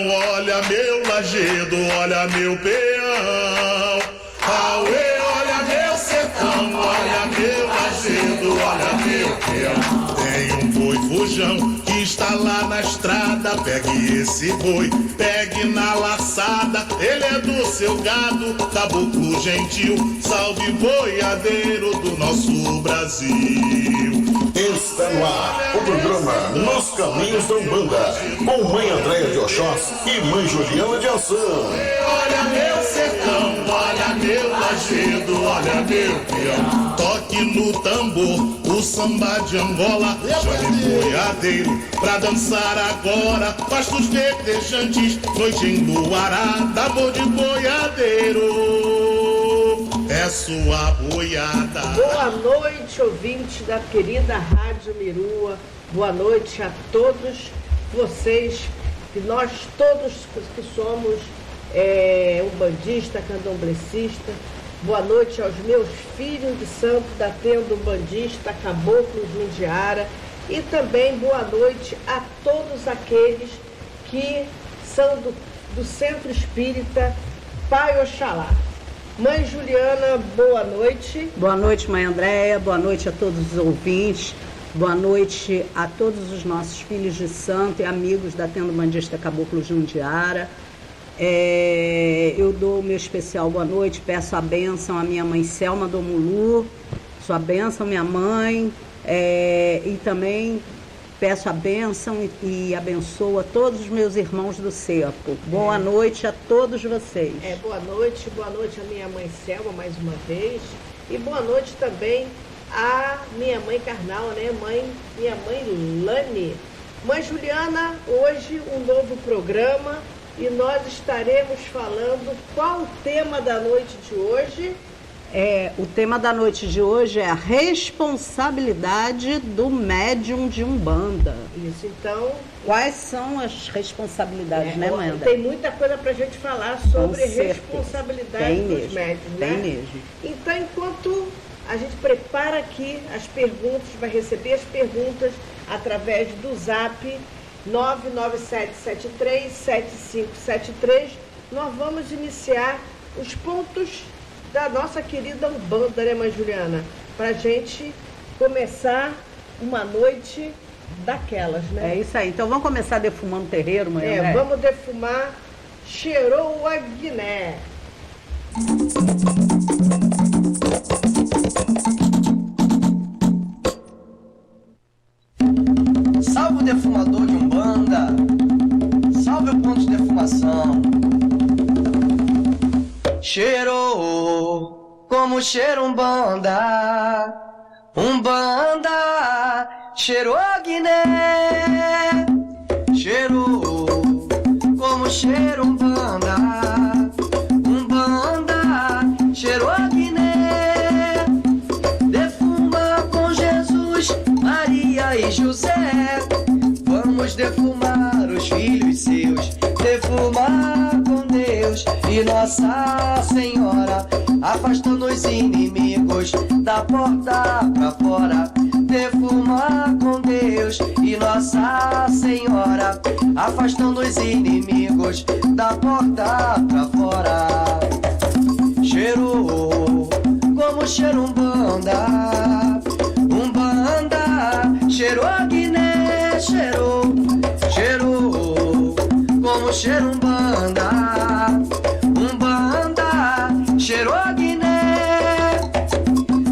olha meu lajedo, olha meu peão. Auê, olha meu sertão, olha meu lajedo, olha meu peão. Tem um boi fujão que está lá na estrada, pegue esse boi, pegue na laçada. Ele é do seu gado, caboclo gentil, salve boiadeiro do nosso Brasil. Está no ar o programa Nos Caminhos da Umbanda, com mãe Andréia de Oxós e mãe Juliana de Ançã. Olha meu sertão, olha meu lajedo, olha meu peão. Toque no tambor, o samba de Angola, chame boiadeiro pra dançar agora. Pastos verdejantes, noite em Luará, tambor de boiadeiro é sua boiada. Boa noite, ouvinte da querida Rádio Mirua. Boa noite a todos vocês, que nós todos que somos umbandista, candomblecista. Boa noite aos meus filhos de santo da tenda umbandista, caboclo Jundiara. E também boa noite a todos aqueles que são do Centro Espírita Pai Oxalá. Mãe Juliana, boa noite. Boa noite, mãe Andréia. Boa noite a todos os ouvintes. Boa noite a todos os nossos filhos de santo e amigos da tenda umbandista Caboclo Jundiara. Eu dou o meu especial boa noite, peço a bênção à minha mãe Selma do Mulu, sua bênção, minha mãe, e também peço a bênção e abençoo a todos os meus irmãos do cerco. Boa noite a todos vocês. Boa noite à minha mãe Selma mais uma vez, e boa noite também à minha mãe carnal, né, minha mãe Lani. Mãe Juliana, hoje um novo programa. E nós estaremos falando qual o tema da noite de hoje. O tema da noite de hoje é a responsabilidade do médium de Umbanda. Isso, então... Quais são as responsabilidades, né, mãe? Tem muita coisa para a gente falar sobre responsabilidade dos médiums, né? Tem mesmo. Então, enquanto a gente prepara aqui as perguntas, vai receber as perguntas através do Zap 997737573, nós vamos iniciar os pontos da nossa querida Umbanda, né, mãe Juliana? Pra gente começar uma noite daquelas, né? É isso aí. Então vamos começar defumando o terreiro, mãe Andréia? Vamos defumar Cheirou a Guiné. Salve o defumador de Umbanda, salve o ponto de defumação. Cheirou como cheira Umbanda, Umbanda cheirou a Guiné. Cheirou como cheira Umbanda, Umbanda cheirou a Guiné. Defuma com Jesus, Maria e José. Vamos defumar os filhos seus, defumar com Deus e Nossa Senhora, afastando os inimigos da porta pra fora. Defumar com Deus e Nossa Senhora, afastando os inimigos da porta pra fora. Cheirou como cheira Umbanda, Umbanda cheirou a Guiné. Cheirou, cheirou como cheira Umbanda, Umbanda cheirou a Guiné.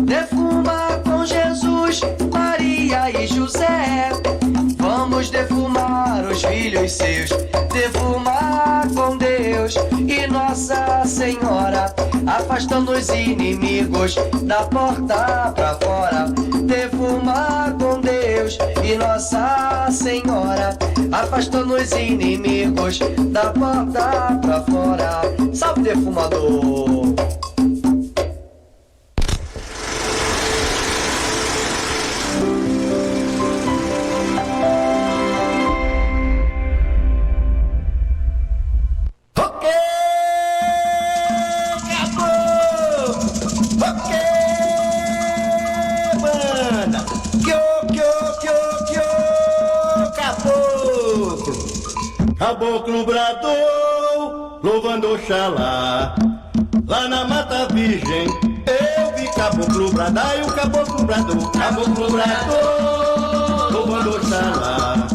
Defuma com Jesus, Maria e José. Vamos defumar os filhos seus, defumar com Deus e Nossa Senhora, afastando os inimigos da porta pra fora. Defumar com Deus e Nossa Senhora, afastando os inimigos da porta pra fora. Salve, defumador! caboclo bradou, louvando Oxalá. Lá na Mata Virgem, eu vi caboclo bradar e o caboclo bradou, caboclo bradou, louvando Oxalá.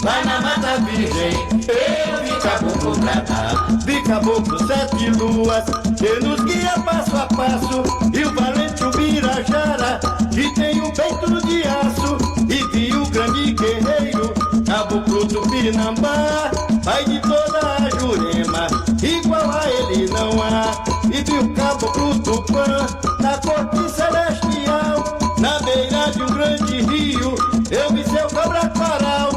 Lá na Mata Virgem, eu vi caboclo bradar, vi caboclo 7 luas, que nos guia passo a passo, e o valente Ubirajara, que tem um peito de aço, e vi o grande guerreiro, caboclo Tupinambá, pai de toda a Jurema, igual a ele não há, e vi o caboclo Tupã, na corte celestial, na beira de um grande rio, eu vi seu cobra coral,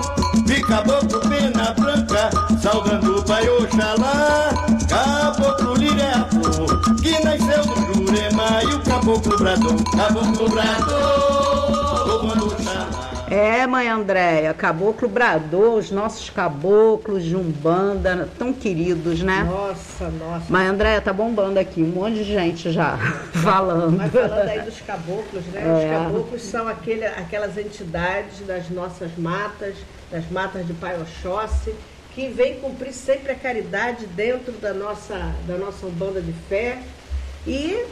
vi caboclo Pena Branca, saudando o pai Oxalá, caboclo Lireapu, que nasceu do Jurema, e o caboclo bradou, louvando Oxalá. Mãe Andréia, caboclo bradou, os nossos caboclos de Umbanda, tão queridos, né? Nossa. Mãe Andréia, tá bombando aqui, um monte de gente já falando. Mas falando aí dos caboclos, né? Os caboclos são aquelas entidades das nossas matas, das matas de Pai Oxóssi, que vem cumprir sempre a caridade dentro da nossa Umbanda de fé. E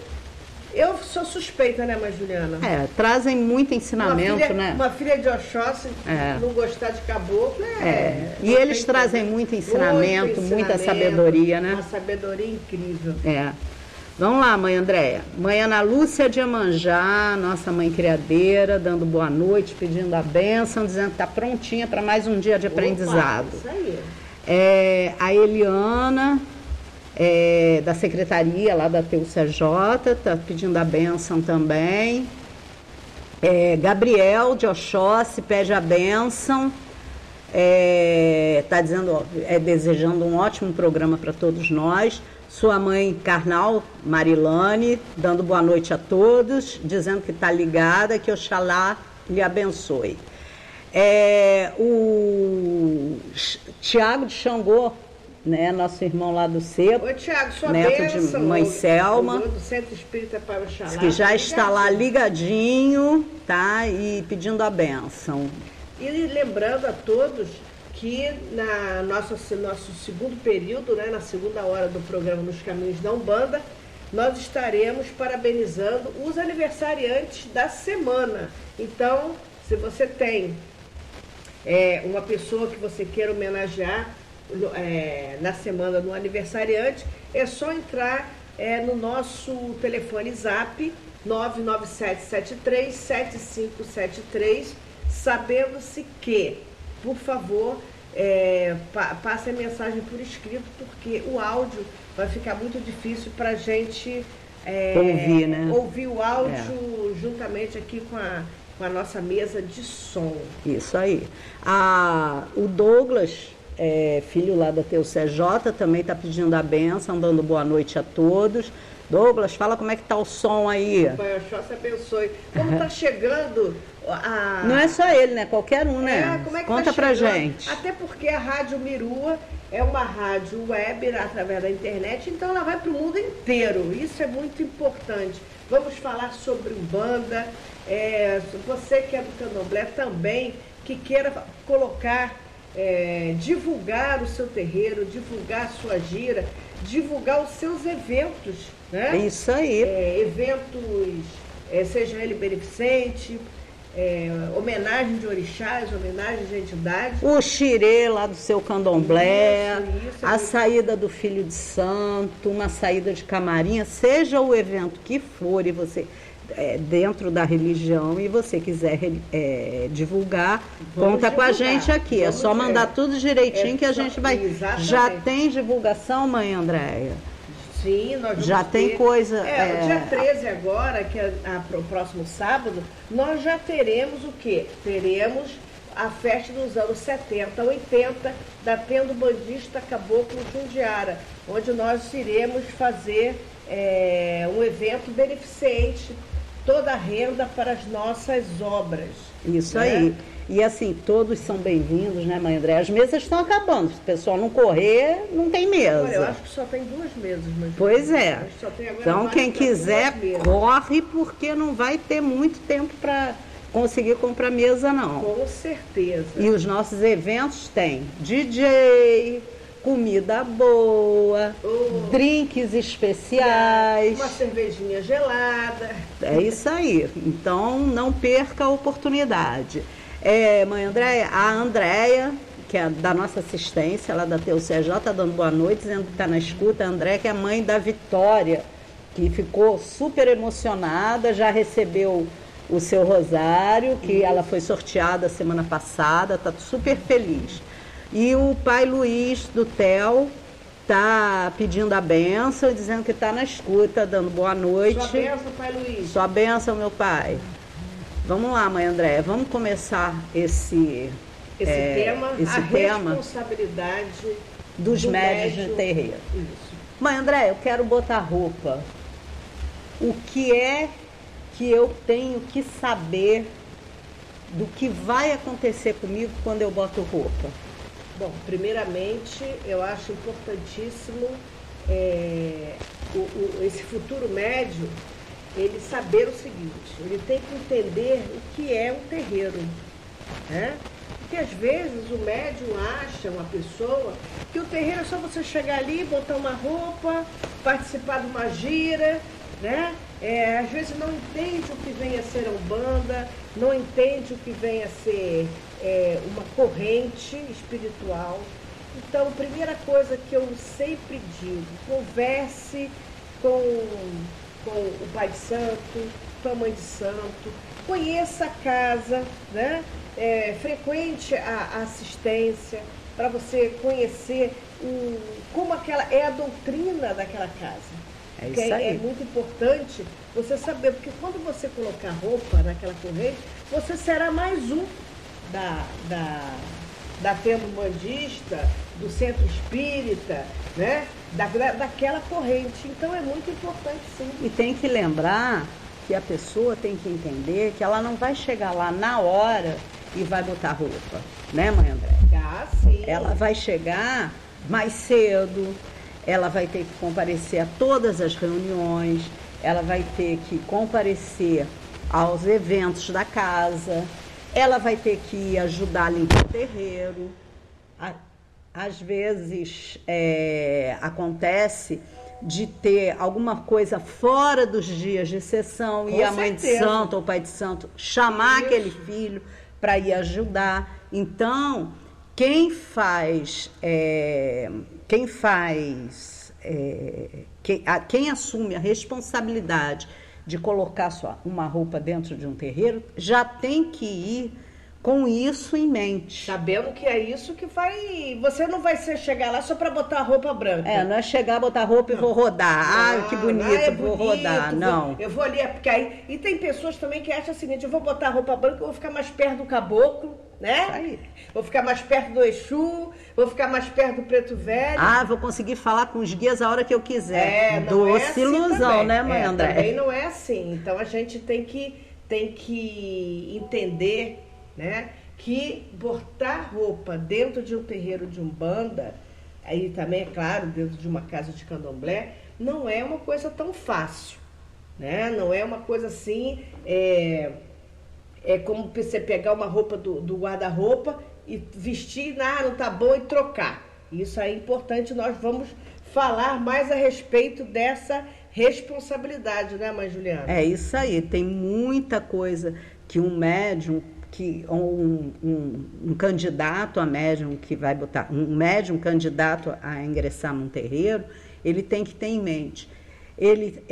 eu sou suspeita, né, mãe Juliana? Trazem muito ensinamento, né? Uma filha de Oxóssi não gostar de caboclo E eles trazem muito ensinamento, muita sabedoria, né? Uma sabedoria incrível. Vamos lá, mãe Andréia. Mãe Ana Lúcia de Iemanjá, nossa mãe criadeira, dando boa noite, pedindo a bênção, dizendo que está prontinha para mais um dia de aprendizado. Isso aí. A Eliana, da secretaria lá da TUCJ, está pedindo a bênção também. Gabriel de Oxóssi pede a bênção. Está dizendo, desejando um ótimo programa para todos nós. Sua mãe carnal, Marilane, dando boa noite a todos, dizendo que está ligada, que Oxalá lhe abençoe. O Tiago de Xangô, né, nosso irmão lá do Seco. Oi, Tiago, sua neto bênção, de mãe Selma, do Centro Espírita Pai Oxalá, que já está lá ligadinho, tá? E pedindo a bênção. E lembrando a todos que nosso segundo período, né, na segunda hora do programa Nos Caminhos da Umbanda, nós estaremos parabenizando os aniversariantes da semana. Então, se você tem uma pessoa que você queira homenagear na semana do aniversariante, é só entrar no nosso telefone Zap 997737573, sabendo-se que, por favor, passe a mensagem por escrito, porque o áudio vai ficar muito difícil para a gente ouvir, né? Ouvir o áudio juntamente aqui com a nossa mesa de som. Isso aí. O Douglas, filho lá da TUCJ, também está pedindo a bênção, dando boa noite a todos. Douglas, fala como é que tá o som aí. Pai Oxóssi abençoe. Como está chegando Não é só ele, né? Qualquer um, né? Como é que Conta tá pra chegando? gente. Até porque a Rádio Mirua é uma rádio web através da internet, então ela vai para o mundo inteiro. Isso é muito importante. Vamos falar sobre Umbanda. Você que é do Candomblé também, que queira colocar, divulgar o seu terreiro, divulgar a sua gira, divulgar os seus eventos, né? Isso aí. Eventos, seja ele beneficente, homenagem de orixás, homenagem de entidades. O xirê lá do seu candomblé, Isso, a saída do filho de santo, uma saída de camarinha, seja o evento que for, e você dentro da religião, e você quiser divulgar, conta com a gente aqui. É só mandar tudo direitinho que a gente vai. Exatamente. Já tem divulgação, mãe Andréia? Sim, nós vamos já tem coisa. O dia 13 agora, que é o próximo sábado, nós já teremos o quê? Teremos a festa dos anos 70, 80, da Tenda Bandista Caboclo Jundiara, onde nós iremos fazer um evento beneficente, toda a renda para as nossas obras. Isso aí. E assim, todos são bem-vindos, né, mãe André? As mesas estão acabando. Se o pessoal não correr, não tem mesa. Olha, eu acho que só tem 2 mesas. Mas pois é. Só tem agora então, quem quiser, corre, porque não vai ter muito tempo para conseguir comprar mesa, não. Com certeza. E os nossos eventos têm DJ, comida boa, drinks especiais. Uma cervejinha gelada. É isso aí. Então, não perca a oportunidade. Mãe Andréia, a Andréia, que é da nossa assistência, lá da TUCJ, está dando boa noite, dizendo que está na escuta. A Andréia, que é a mãe da Vitória, que ficou super emocionada, já recebeu o seu rosário, que ela foi sorteada semana passada, está super feliz. E o pai Luiz, do Theo, está pedindo a bênção, dizendo que está na escuta, dando boa noite. Sua bênção, pai Luiz. Sua bênção, meu pai. Vamos lá, mãe Andréia, vamos começar esse tema, responsabilidade dos médios de terreiro. Isso. Mãe Andréia, eu quero botar roupa. O que é que eu tenho que saber do que vai acontecer comigo quando eu boto roupa? Bom, primeiramente, eu acho importantíssimo esse futuro médium, ele saber o seguinte: ele tem que entender o que é um terreiro, né? Porque às vezes o médium acha, uma pessoa, que o terreiro é só você chegar ali, botar uma roupa, participar de uma gira, né? Às vezes não entende o que vem a ser a Umbanda, não entende o que vem a ser uma corrente espiritual. Então, a primeira coisa que eu sempre digo: converse com o Pai de Santo, com a Mãe de Santo, conheça a casa, né? Frequente a assistência, para você conhecer como aquela é a doutrina daquela casa. É isso aí. É muito importante você saber, porque quando você colocar roupa naquela corrente, você será mais um da tenda umbandista, do centro espírita, né? Daquela corrente. Então é muito importante, sim. E tem que lembrar que a pessoa tem que entender que ela não vai chegar lá na hora e vai botar roupa, né, mãe André? Ah, sim. Ela vai chegar mais cedo, ela vai ter que comparecer a todas as reuniões, ela vai ter que comparecer aos eventos da casa, ela vai ter que ajudar a limpar o terreiro. Às vezes acontece de ter alguma coisa fora dos dias de sessão e a mãe de santo ou o pai de santo chamar aquele filho para ir ajudar. Então, quem assume a responsabilidade de colocar uma roupa dentro de um terreiro já tem que ir com isso em mente. Sabendo que é isso que vai... Você não vai chegar lá só para botar a roupa branca. Não é chegar, botar roupa e vou rodar. Que bonito, vou rodar. Não. Eu vou ali, porque aí... E tem pessoas também que acham o seguinte: eu vou botar a roupa branca, eu vou ficar mais perto do caboclo, né? Aí. Vou ficar mais perto do Exu, vou ficar mais perto do Preto Velho. Vou conseguir falar com os guias a hora que eu quiser. Não é Doce assim ilusão, também, né, mãe André? Também não é assim. Então a gente tem que entender, né, que botar roupa dentro de um terreiro de Umbanda, aí também, é claro, dentro de uma casa de candomblé, não é uma coisa tão fácil, né? Não é uma coisa assim, é como você pegar uma roupa do guarda-roupa e vestir, não tá bom, e trocar. Isso é importante, nós vamos falar mais a respeito dessa responsabilidade, né, mãe Juliana? É isso aí, tem muita coisa que um médium, um candidato a médium que vai botar, um médium candidato a ingressar num terreiro, ele tem que ter em mente. Ele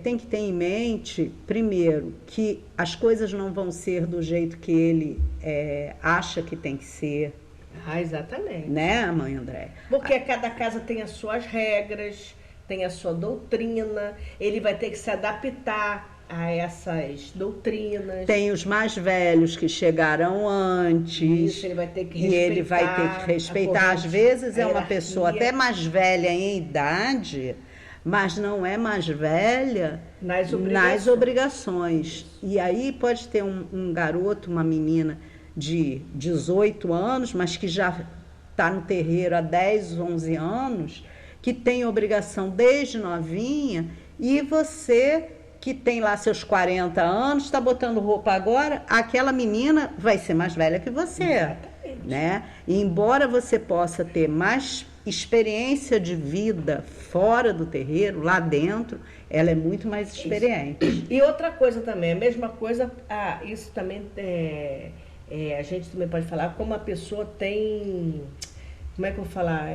tem que ter em mente, primeiro, que as coisas não vão ser do jeito que ele acha que tem que ser. Exatamente. Né, mãe André? Porque cada casa tem as suas regras, tem a sua doutrina, ele vai ter que se adaptar a essas doutrinas. Tem os mais velhos que chegaram antes. Isso, ele vai ter que respeitar. E ele vai ter que respeitar. Às vezes é uma pessoa até mais velha em idade, mas não é mais velha nas obrigações. E aí pode ter um garoto, uma menina de 18 anos, mas que já está no terreiro há 10, 11 anos, que tem obrigação desde novinha, e você que tem lá seus 40 anos, está botando roupa agora, aquela menina vai ser mais velha que você, né? E embora você possa ter mais experiência de vida fora do terreiro, lá dentro, ela é muito mais experiente. E outra coisa também, a mesma coisa, isso também a gente também pode falar como a pessoa tem, como é que eu vou falar,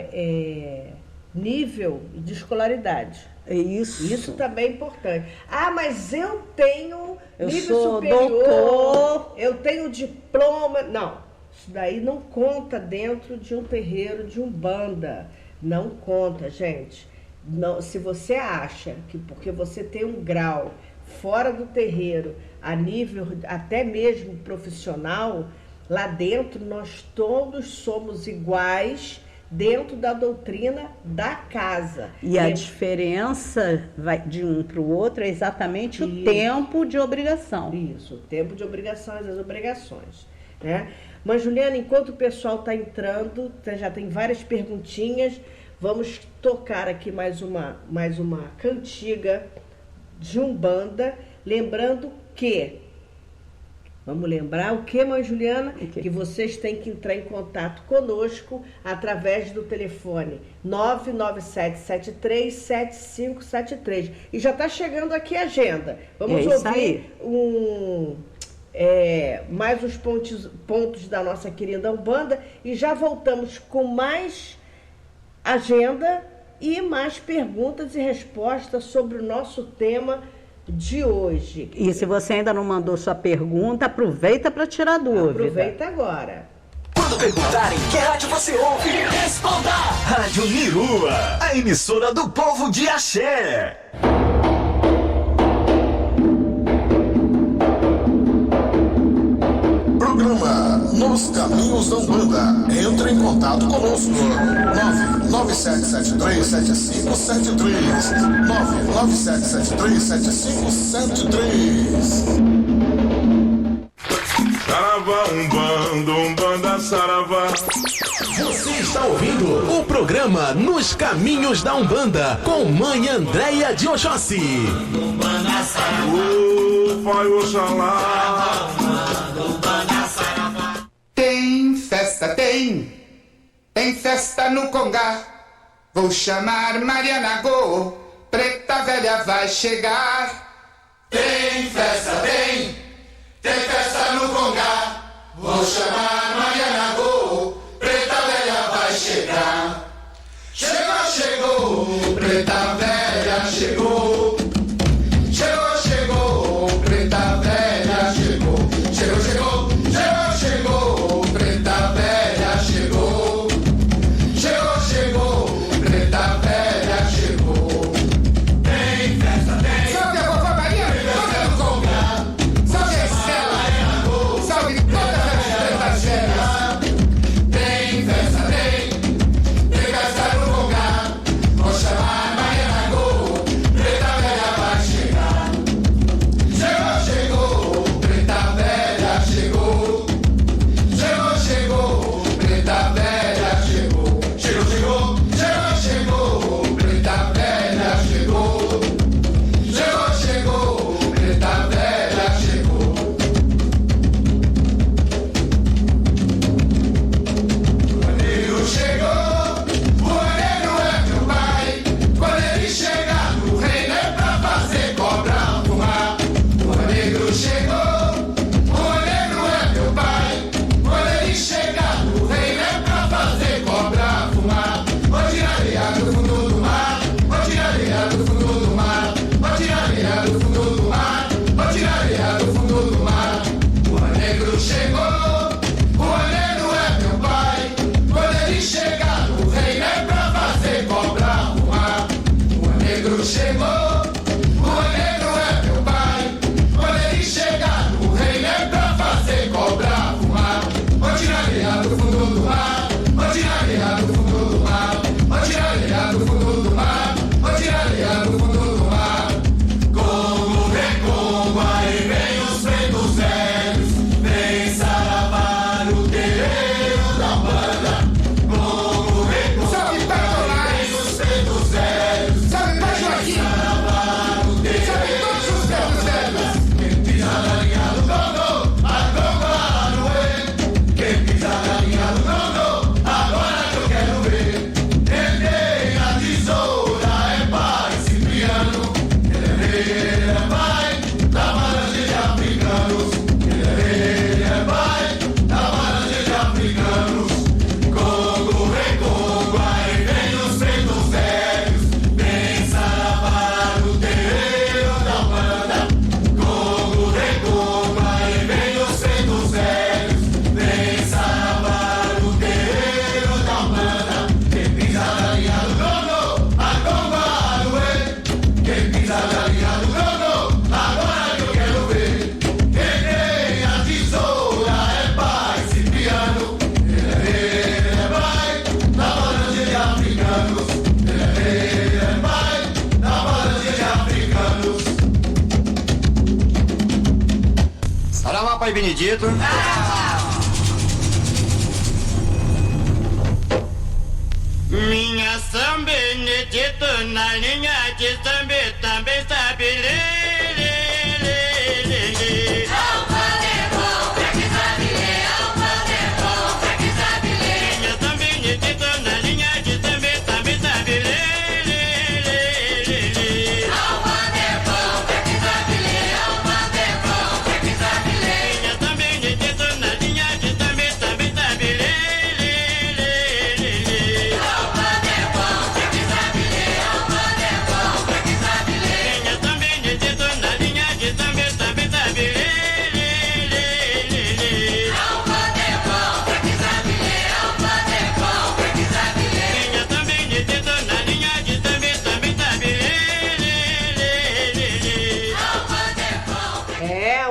nível de escolaridade. Isso também é importante. Mas eu tenho nível sou superior, doutor, eu tenho diploma. Não, isso daí não conta dentro de um terreiro de Umbanda. Não conta, gente. Não, se você acha que porque você tem um grau fora do terreiro, a nível até mesmo profissional, lá dentro nós todos somos iguais dentro da doutrina da casa. E a diferença de um para o outro é exatamente o tempo de obrigação. Isso, o tempo de obrigações, as obrigações, né? Mas, Juliana, enquanto o pessoal está entrando, já tem várias perguntinhas, vamos tocar aqui mais uma cantiga de Umbanda, lembrando que... Vamos lembrar o que, mãe Juliana? Que vocês têm que entrar em contato conosco através do telefone 997737573. E já está chegando aqui a agenda. Vamos ouvir mais os pontos da nossa querida Umbanda e já voltamos com mais agenda e mais perguntas e respostas sobre o nosso tema de hoje. E se você ainda não mandou sua pergunta, aproveita para tirar dúvida. Aproveita agora. Quando perguntarem que rádio você ouve, responda! Rádio Mirua, a emissora do povo de Axé. Programa Nos Caminhos da Umbanda. Entre em contato conosco. 997737573. 997737573. Saravá, Umbanda, saravá. Você está ouvindo o programa Nos Caminhos da Umbanda com Mãe Andréia de Oxóssi. Pai Oxalá. Tem festa no Congá. Vou chamar Mariana Go, Preta Velha vai chegar. Tem festa no Congá. Vou chamar Mariana Go, Preta Velha vai chegar. Chegou, Preta Velha chegou. Chegou, Preta Velha chegou. Chegou, Preta Velha chegou. Chegou, Preta Velha chegou. Tem festa, tem. Salve a vovó Maria, salve o Congá. Salve a Estela, salve todas as pretas velhas. Tem festa no Congá. Vou chamar Mariana Go, Preta Benedito. Minha São Benedito na linha de samba também sabe ler, ler, ler, ler, ler. Ao bom, pra quem sabe ler. Ao bom, pra quem sabe ler. Minha São Benedito na linha de samba também sabe ler, ler, ler, ler, ler. Ao bom, pra quem sabe ler. Ao bom, pra quem sabe ler. Minha São Benedito na linha de samba também sabe ler, ler, ler, ler, ler. Ao bom, pra quem sabe ler. Ao bom, pra quem sabe ler. Minha São Benedito na linha de samba também sabe ler, ler, ler, ler, ler. Ao bom, pra quem sabe ler. Ao bom, pra quem sabe ler. Minha São Benedito na linha de samba também sabe ler, ler, ler, ler, ler.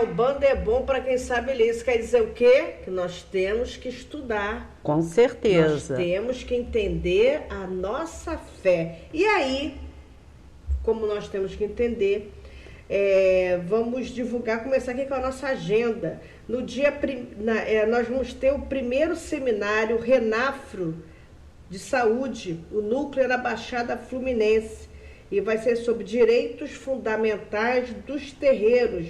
O bando é bom para quem sabe ler. Isso quer dizer o quê? Que nós temos que estudar. Com Nós certeza. temos que entender a nossa fé. E aí, como nós temos que entender, vamos começar aqui com a nossa agenda. No dia, nós vamos ter o primeiro seminário Renafro de Saúde, o núcleo na Baixada Fluminense. E vai ser sobre direitos fundamentais dos terreiros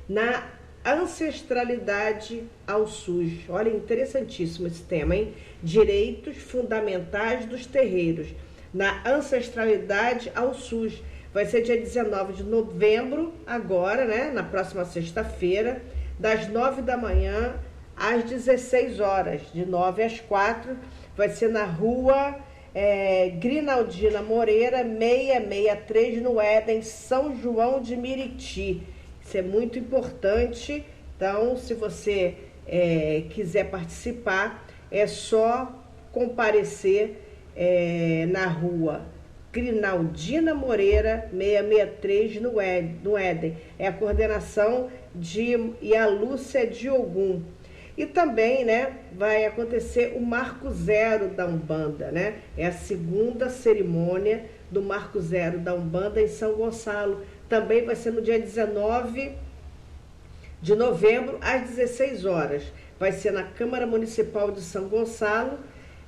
na ancestralidade ao SUS. Olha, interessantíssimo esse tema, hein? Direitos fundamentais dos terreiros na ancestralidade ao SUS. Vai ser dia 19 de novembro, agora, né? Na próxima sexta-feira, das 9 da manhã às 16 horas, de 9 às 4. Vai ser na rua Grinaldina Moreira, 663, no Éden, São João de Meriti. Isso é muito importante. Então, se você quiser participar, é só comparecer na rua Grinaldina Moreira, 663, no Éden. É a coordenação de Ialúcia Diogum. E também, né, vai acontecer o Marco Zero da Umbanda, né? É a segunda cerimônia do Marco Zero da Umbanda em São Gonçalo. Também vai ser no dia 19 de novembro, às 16 horas. Vai ser na Câmara Municipal de São Gonçalo.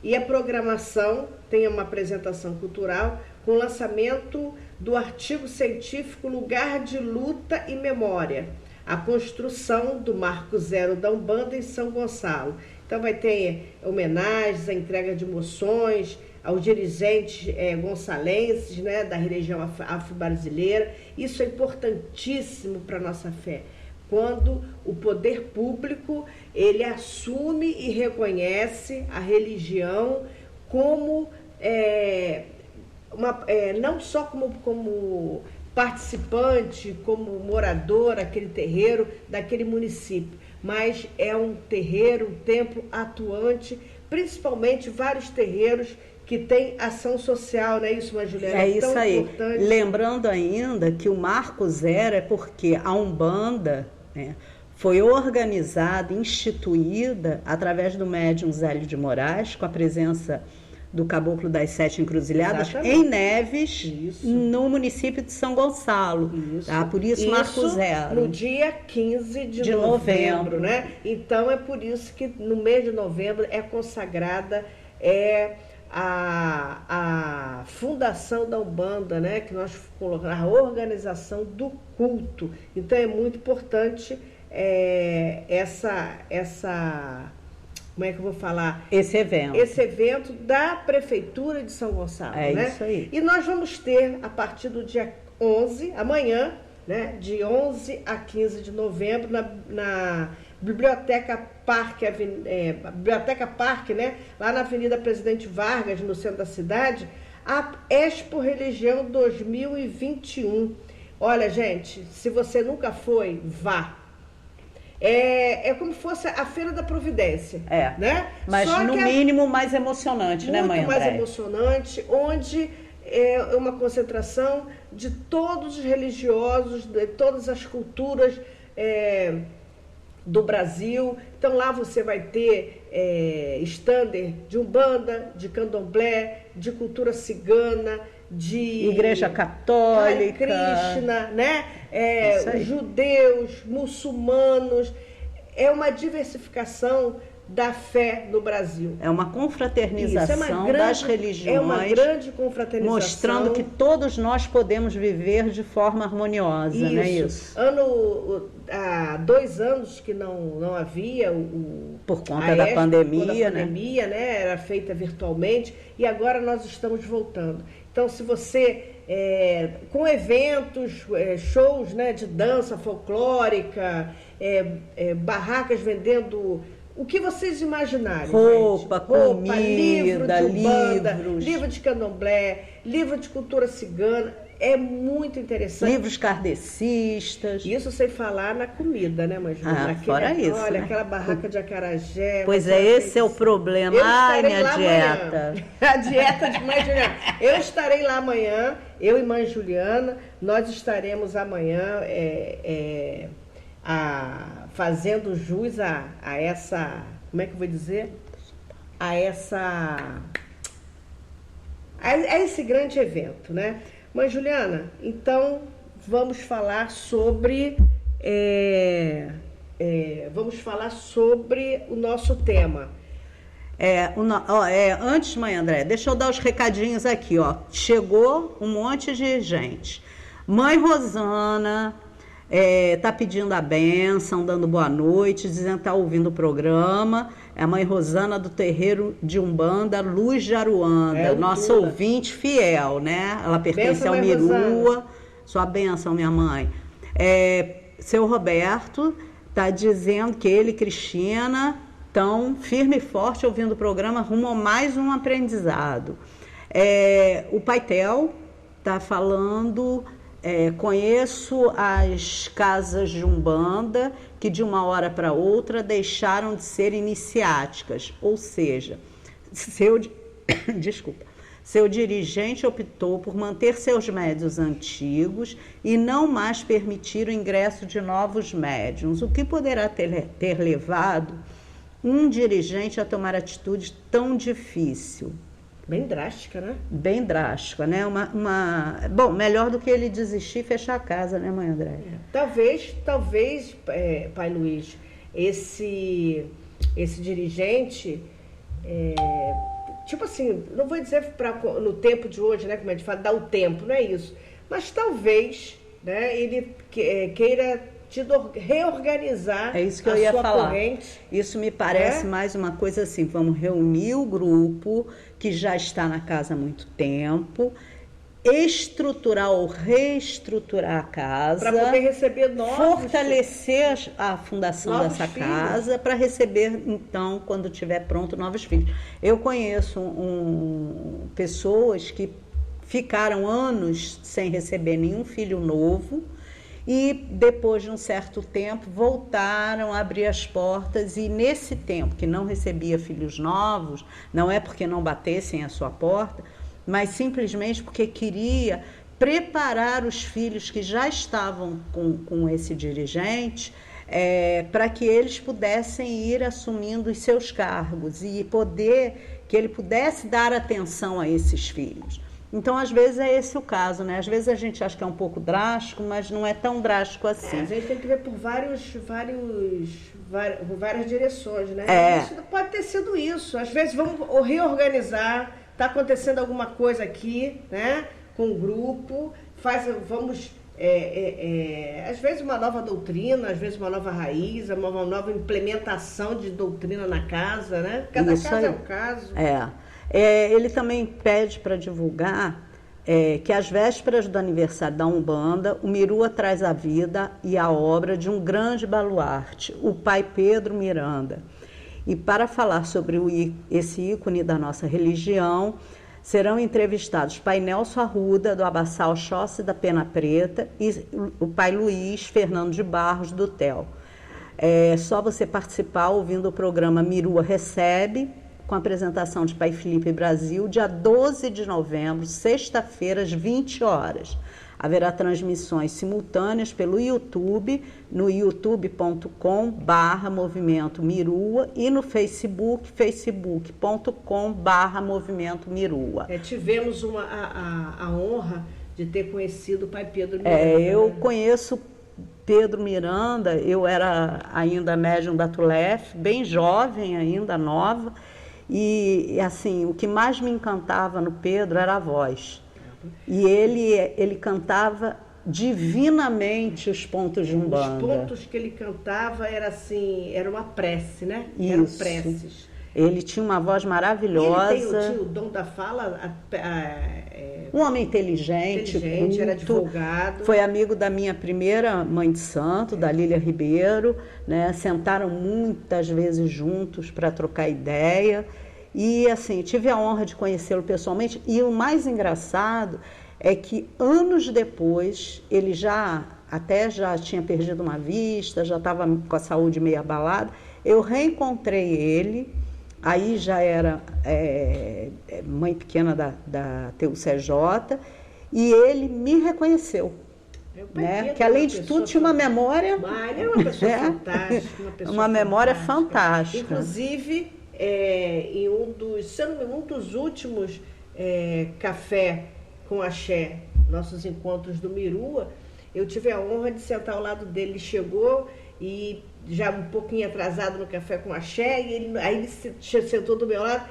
E a programação tem uma apresentação cultural com o lançamento do artigo científico Lugar de Luta e Memória, a construção do Marco Zero da Umbanda em São Gonçalo. Então vai ter homenagens, a entrega de moções aos dirigentes gonçalenses, né, da religião afro-brasileira. Isso é importantíssimo para a nossa fé. Quando o poder público ele assume e reconhece a religião como não só como participante, como morador daquele terreiro, daquele município, mas é um terreiro, um templo atuante, principalmente vários terreiros que tem ação social, não é isso, Juliana? É isso aí. Importante. Lembrando ainda que o Marco Zero é porque a Umbanda, né, foi organizada, instituída através do médium Zélio de Moraes, com a presença do Caboclo das Sete Encruzilhadas, Exatamente. em Neves, Isso. no município de São Gonçalo. Isso. Tá? Por isso, Marco Zero. No dia 15 de novembro, né? Então é por isso que no mês de novembro é consagrada a fundação da Umbanda, né? Que nós colocamos a organização do culto. Então é muito importante como é que eu vou falar? Esse evento. Esse evento da Prefeitura de São Gonçalo. É né? isso aí. E nós vamos ter, a partir do dia 11, amanhã, né, de 11 a 15 de novembro, na Biblioteca Parque, Biblioteca Parque, né, lá na Avenida Presidente Vargas, no centro da cidade, a Expo Religião 2021. Olha, gente, se você nunca foi, vá. É como se fosse a Feira da Providência. Né? Mas Só no que mínimo mais emocionante, né, mãe muito mais Andréia? emocionante, onde é uma concentração de todos os religiosos, de todas as culturas do Brasil. Então lá você vai ter stander de Umbanda, de Candomblé, de cultura cigana, de Igreja Católica, Hare Krishna, né? Isso aí. Judeus, muçulmanos. é uma diversificação da fé no Brasil. É uma confraternização das religiões. É uma grande confraternização. Mostrando que todos nós podemos viver de forma harmoniosa, isso. não é isso? Há 2 anos que não havia por conta da pandemia, né? Era feita virtualmente e agora nós estamos voltando. Então, se você, com eventos, shows, né, de dança folclórica, barracas vendendo o que vocês imaginarem. Roupa, comida, livro de Umbanda, livros. Livro de candomblé, livro de cultura cigana. É muito interessante. Livros kardecistas. Isso sem falar na comida, né, Mãe Júlia? Fora isso, olha, né? aquela barraca de acarajé. Pois é, esse é o problema. Ai, minha dieta. A dieta de Mãe Juliana. Eu estarei lá amanhã, eu e Mãe Juliana, nós estaremos amanhã fazendo jus a essa, como é que eu vou dizer? A esse grande evento, né? Mãe Juliana, então vamos falar sobre o nosso tema. Antes, Mãe André, deixa eu dar os recadinhos aqui, ó. Chegou um monte de gente. Mãe Rosana tá pedindo a bênção, dando boa noite, dizendo que tá ouvindo o programa. É a Mãe Rosana do terreiro de Umbanda, Luz de Aruanda, nossa ouvinte fiel, né? Ela pertence ao Mirua. Sua bênção, minha mãe. Seu Roberto tá dizendo que ele e Cristina estão firme e forte ouvindo o programa rumo a mais um aprendizado. O Paitel tá falando... conheço as casas de Umbanda que de uma hora para outra deixaram de ser iniciáticas, ou seja, seu dirigente optou por manter seus médiuns antigos e não mais permitir o ingresso de novos médiuns, o que poderá ter levado um dirigente a tomar atitude tão difícil. Bem drástica, né? Bem drástica, né? Bom, melhor do que ele desistir e fechar a casa, né, Mãe André? Talvez, Pai Luiz, esse dirigente, tipo assim, não vou dizer no tempo de hoje, né, como a gente fala, dar o tempo, não é isso. Mas talvez, né, ele queira reorganizar isso que eu ia falar. Corrente. Isso me parece mais uma coisa assim, vamos reunir o grupo que já está na casa há muito tempo, estruturar ou reestruturar a casa, para poder receber novos, fortalecer a fundação dessa casa, para receber, então, quando estiver pronto, novos filhos. Eu conheço pessoas que ficaram anos sem receber nenhum filho novo, e depois de um certo tempo voltaram a abrir as portas, e nesse tempo que não recebia filhos novos, não é porque não batessem a sua porta, mas simplesmente porque queria preparar os filhos que já estavam com esse dirigente, para que eles pudessem ir assumindo os seus cargos e que ele pudesse dar atenção a esses filhos. Então, às vezes, é esse o caso, né? Às vezes a gente acha que é um pouco drástico, mas não é tão drástico assim. A gente tem que ver por várias direções, né? Isso pode ter sido isso. Às vezes vamos reorganizar, está acontecendo alguma coisa aqui, né? Com o grupo, vamos... às vezes uma nova doutrina, às vezes uma nova raiz, uma nova implementação de doutrina na casa, né? Cada isso caso aí. é um caso. Ele também pede para divulgar que às vésperas do aniversário da Umbanda, o Mirua traz a vida e a obra de um grande baluarte, o Pai Pedro Miranda. E para falar sobre esse ícone da nossa religião, serão entrevistados Pai Nelson Arruda, do Abassal Oxóssi da Pena Preta, e o Pai Luiz Fernando de Barros, do TEL. É só você participar ouvindo o programa Mirua Recebe, com a apresentação de Pai Felipe Brasil, dia 12 de novembro, sexta-feira, às 20 horas. Haverá transmissões simultâneas pelo YouTube, no youtube.com/Movimento Mirua, e no Facebook, facebook.com/Movimento Mirua. Tivemos a honra de ter conhecido o Pai Pedro Miranda. Eu conheço Pedro Miranda, eu era ainda médium da Tulef, bem jovem ainda, nova, e assim, o que mais me encantava no Pedro era a voz. E ele cantava divinamente os pontos de Umbanda. Os pontos que ele cantava era assim, era uma prece, né? Isso. Eram preces. Ele tinha uma voz maravilhosa. Ele tinha o dom da fala. Um homem inteligente, culto, era advogado. Foi amigo da minha primeira mãe de santo, da Lília Ribeiro, né? Sentaram muitas vezes juntos para trocar ideia. E assim, tive a honra de conhecê-lo pessoalmente. E o mais engraçado é que anos depois, ele já tinha perdido uma vista, já estava com a saúde meio abalada. Eu reencontrei ele, aí já era mãe pequena da TUCJ, e ele me reconheceu. Né? Que além de tudo tinha uma memória. Ele era uma pessoa fantástica. Uma memória fantástica. Inclusive, em um dos últimos café com axé, nossos encontros do Mirua, eu tive a honra de sentar ao lado dele. Ele chegou e já um pouquinho atrasado no café com axé, e aí ele sentou do meu lado.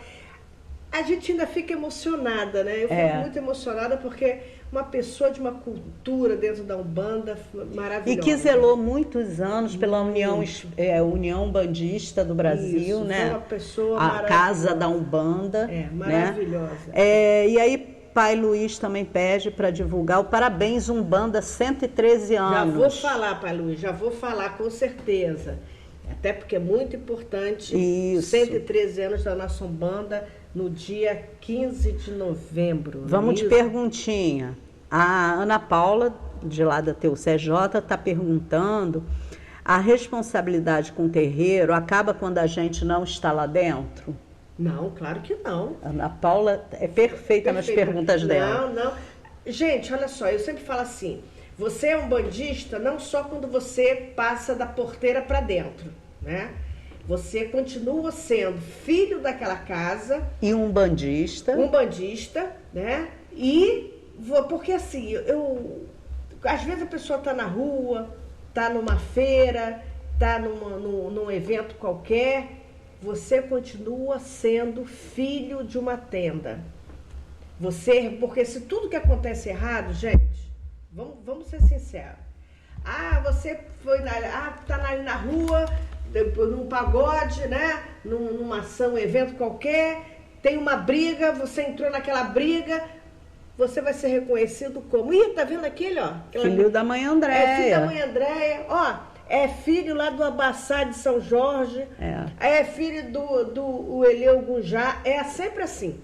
A gente ainda fica emocionada, né? Eu fico muito emocionada porque uma pessoa de uma cultura dentro da Umbanda maravilhosa. E que zelou muitos anos pela União Bandista do Brasil, isso, né? Foi uma pessoa a Casa da Umbanda. Maravilhosa. Né? E aí, Pai Luiz também pede para divulgar o Parabéns Umbanda 113 anos. Já vou falar, Pai Luiz, já vou falar com certeza. Até porque é muito importante. Isso. 113 anos da nossa Umbanda no dia 15 de novembro. Vamos de perguntinha. A Ana Paula, de lá da TUCJ, está perguntando: a responsabilidade com o terreiro acaba quando a gente não está lá dentro? Não, claro que não. Ana Paula é perfeita nas perguntas dela. Não. Gente, olha só, eu sempre falo assim, você é um bandista não só quando você passa da porteira para dentro, né? Você continua sendo filho daquela casa. E um bandista. Né? Porque assim, às vezes a pessoa está na rua, está numa feira, está num evento qualquer. Você continua sendo filho de uma tenda. Porque se tudo que acontece errado, gente, vamos ser sinceros. Você foi tá ali na rua, num pagode, né? Numa ação, um evento qualquer, tem uma briga, você entrou naquela briga, você vai ser reconhecido como, tá vendo aquele, ó? Filho da mãe Andréia. Filho da mãe Andréia, é filho lá do Abaçá de São Jorge, é filho do Eleu Gunjá, é sempre assim.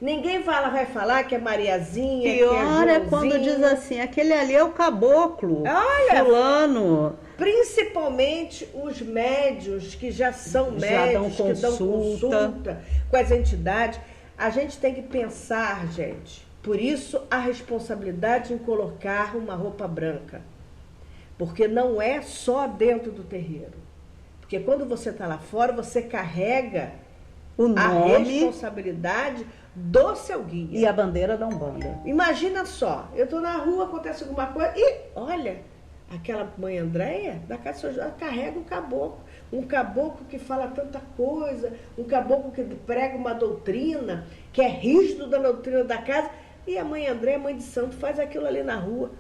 Ninguém vai falar que é Mariazinha, pior que é é quando diz assim, aquele ali é o caboclo, olha, fulano. Principalmente os médios que já são médios, que dão consulta com as entidades. A gente tem que pensar, gente, por isso a responsabilidade em colocar uma roupa branca. Porque não é só dentro do terreiro. Porque quando você está lá fora, você carrega o nome, a responsabilidade do seu guia. E a bandeira da Umbanda. Imagina só, eu estou na rua, acontece alguma coisa e, olha, aquela mãe Andréia, da casa de São Jorge, carrega um caboclo. Um caboclo que fala tanta coisa, um caboclo que prega uma doutrina, que é rígido da doutrina da casa, e a mãe Andréia, mãe de santo, faz aquilo ali na rua.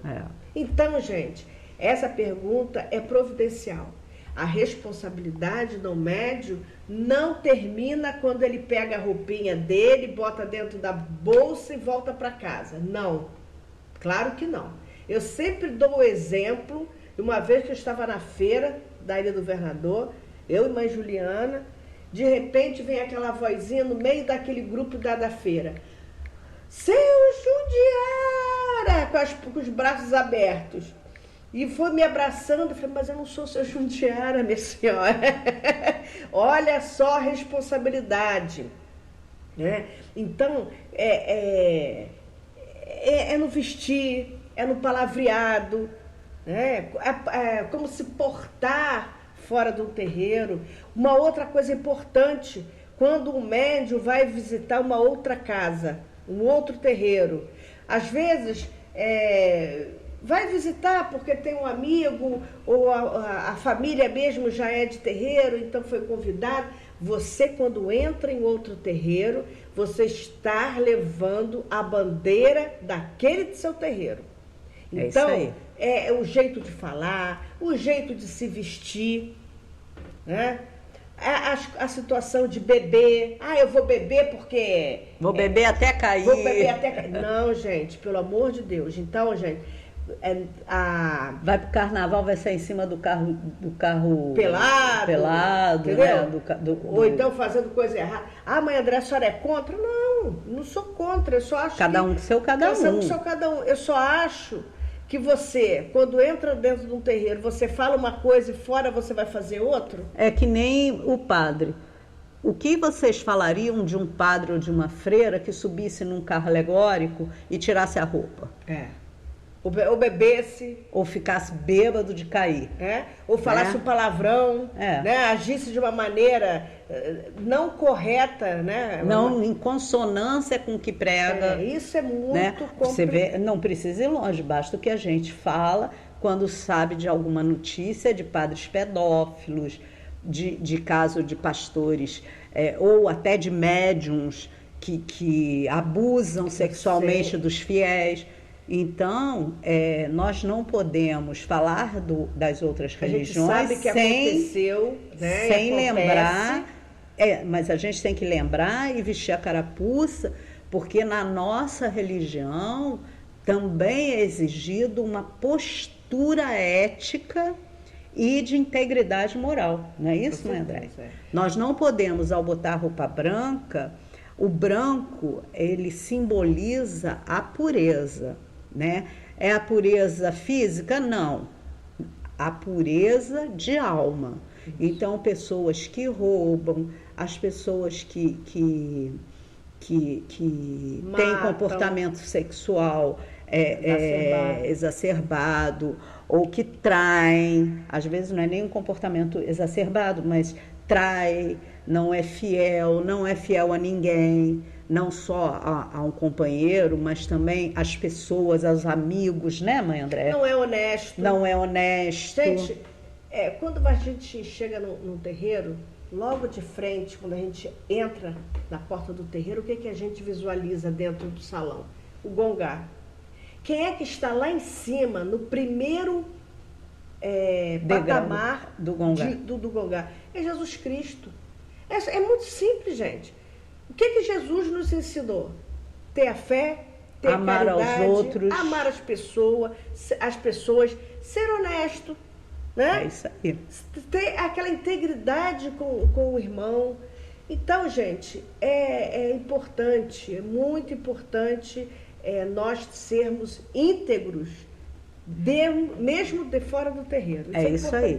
Então, gente, essa pergunta é providencial. A responsabilidade do médium não termina quando ele pega a roupinha dele, bota dentro da bolsa e volta para casa. Não, claro que não. Eu sempre dou o exemplo de uma vez que eu estava na feira da Ilha do Governador, eu e mãe Juliana, de repente vem aquela vozinha no meio daquele grupo da feira. Seu Jundiara! Com os braços abertos. E foi me abraçando, eu falei, mas eu não sou seu Jundiara, minha senhora. Olha só a responsabilidade. Né? Então, é no vestir, é no palavreado, né? É como se portar fora do terreiro. Uma outra coisa importante, quando um médium vai visitar uma outra casa, um outro terreiro, às vezes vai visitar porque tem um amigo, ou a família mesmo já é de terreiro, então foi convidado. Você, quando entra em outro terreiro, você está levando a bandeira daquele seu terreiro. Então, isso aí. é o jeito de falar, o jeito de se vestir, né? A situação de beber. Eu vou beber porque... Vou beber até cair. Vou beber até cair. Não, gente, pelo amor de Deus. Então, gente... Vai pro carnaval, vai sair em cima do carro pelado, né? Ou então fazendo coisa errada. Mãe André, a senhora é contra? Não sou contra, eu só acho cada um com seu cada um. Eu só acho que você, quando entra dentro de um terreiro, você fala uma coisa e fora você vai fazer outro. É que nem o padre. O que vocês falariam de um padre ou de uma freira que subisse num carro alegórico e tirasse a roupa? Ou bebesse. Ou ficasse bêbado de cair. Ou falasse um palavrão, né? Agisse de uma maneira não correta, né? Não em consonância com o que prega. Isso é muito complicado. Você vê, não precisa ir longe, basta o que a gente fala quando sabe de alguma notícia de padres pedófilos, de caso de pastores, ou até de médiuns que abusam sexualmente dos fiéis. Então, nós não podemos falar das outras religiões sabe que aconteceu, né? sem lembrar, mas a gente tem que lembrar e vestir a carapuça, porque na nossa religião também é exigido uma postura ética e de integridade moral. Não é isso, não é, André? Nós não podemos, ao botar roupa branca, o branco, ele simboliza a pureza. Né? É a pureza física? Não. A pureza de alma. Então, pessoas que roubam, as pessoas que têm comportamento sexual exacerbado, ou que traem, às vezes não é nem um comportamento exacerbado, mas trai, não é fiel a ninguém, não só a um companheiro, mas também às pessoas, aos amigos, né, mãe André? Não é honesto. Não é honesto. Gente, quando a gente chega num terreiro, logo de frente, quando a gente entra na porta do terreiro, o que a gente visualiza dentro do salão? O gongá. Quem é que está lá em cima, no primeiro patamar do gongá? Do gongá? É Jesus Cristo. É muito simples, gente. O que Jesus nos ensinou? Ter a fé, ter amar caridade, aos outros, amar as pessoas, ser honesto, né? É isso aí. Ter aquela integridade com o irmão. Então, gente, é importante, é muito importante nós sermos íntegros, mesmo de fora do terreiro. Isso aí.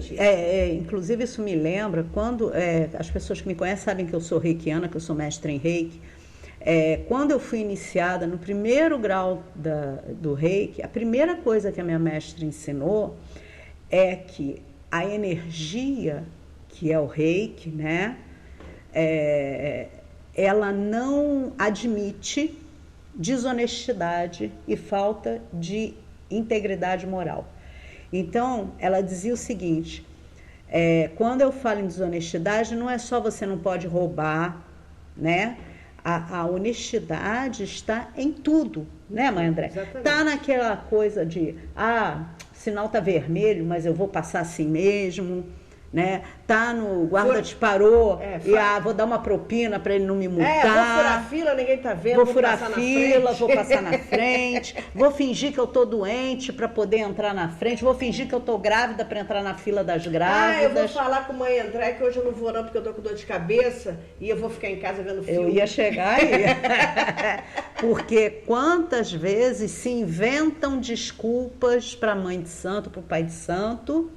Inclusive, isso me lembra quando as pessoas que me conhecem sabem que eu sou reikiana, que eu sou mestre em reiki. Quando eu fui iniciada no primeiro grau do reiki, a primeira coisa que a minha mestre ensinou é que a energia, que é o reiki, né, ela não admite desonestidade e falta de integridade moral. Então, ela dizia o seguinte, quando eu falo em desonestidade, não é só você não pode roubar, né? A honestidade está em tudo, né, mãe André? Está naquela coisa de, sinal está vermelho, mas eu vou passar assim mesmo, né? Tá no guarda disparou vou dar uma propina para ele não me multar. Vou furar a fila, ninguém tá vendo. Vou furar a fila, vou passar na frente. Vou fingir que eu tô doente para poder entrar na frente. Vou fingir que eu tô grávida para entrar na fila das grávidas. Eu vou falar com a mãe André que hoje eu não vou não porque eu tô com dor de cabeça e eu vou ficar em casa vendo filme. Eu ia chegar aí. Porque quantas vezes se inventam desculpas para a mãe de santo, para o pai de santo,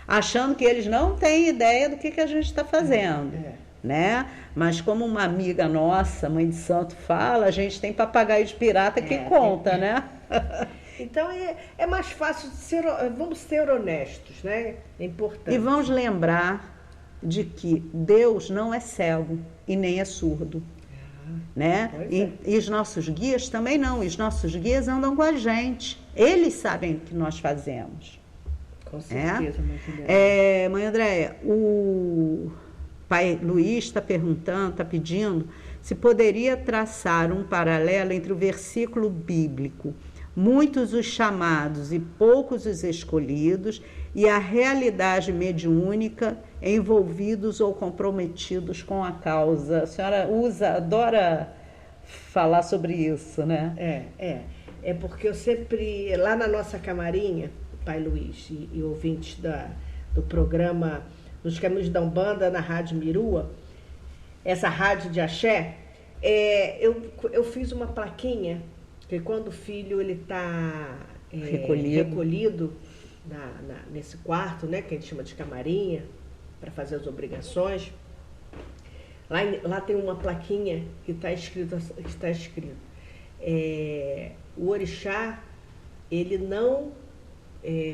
achando que eles não têm ideia do que a gente está fazendo, né? Mas como uma amiga nossa, mãe de santo, fala, a gente tem papagaio de pirata que conta, né? Então é mais fácil vamos ser honestos, né? É importante. E vamos lembrar de que Deus não é cego e nem é surdo. né? E os nossos guias também não. Os nossos guias andam com a gente. Eles sabem o que nós fazemos. Com certeza, Mãe Mãe Andréia, o pai Luiz está perguntando, está pedindo se poderia traçar um paralelo entre o versículo bíblico, muitos os chamados e poucos os escolhidos, e a realidade mediúnica, envolvidos ou comprometidos com a causa. A senhora adora falar sobre isso, né? É porque eu sempre, lá na nossa camarinha, pai Luiz e ouvintes do programa Nos Caminhos da Umbanda, na Rádio Mirua, essa rádio de axé, eu fiz uma plaquinha, que quando o filho está recolhido nesse quarto, né, que a gente chama de camarinha, para fazer as obrigações, lá tem uma plaquinha que está escrito, o orixá, ele não...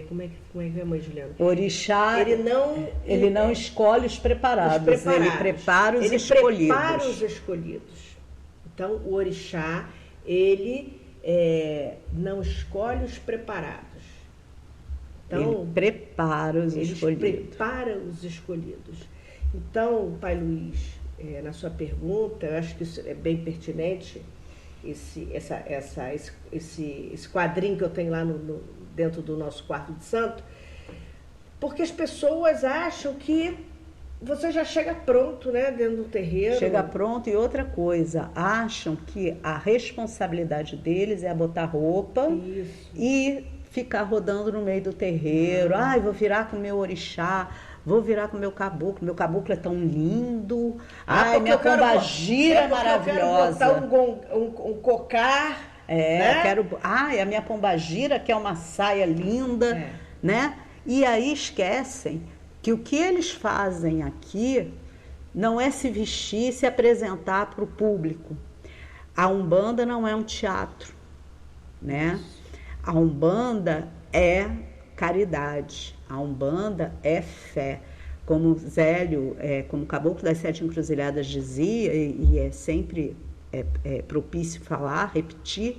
como é que é, mãe Juliana? O orixá, ele não escolhe os preparados, ele prepara os escolhidos. Ele prepara os escolhidos. Então, o orixá, ele não escolhe os preparados. Então, ele prepara os escolhidos. Então, pai Luiz, na sua pergunta, eu acho que isso é bem pertinente, esse quadrinho que eu tenho lá dentro do nosso quarto de santo, porque as pessoas acham que você já chega pronto, né, dentro do terreiro. Chega pronto, e outra coisa, acham que a responsabilidade deles é botar roupa e ficar rodando no meio do terreiro. Vou virar com o meu orixá, vou virar com o meu caboclo é tão lindo. Minha pombagira é maravilhosa. Eu quero botar um cocar. Eu quero. A minha pombagira quer uma saia linda, né? E aí esquecem que o que eles fazem aqui não é se vestir e se apresentar para o público. A Umbanda não é um teatro, né? A Umbanda é caridade, a Umbanda é fé. Como Zélio, como o Caboclo das Sete Encruzilhadas dizia, e é sempre propício falar, repetir,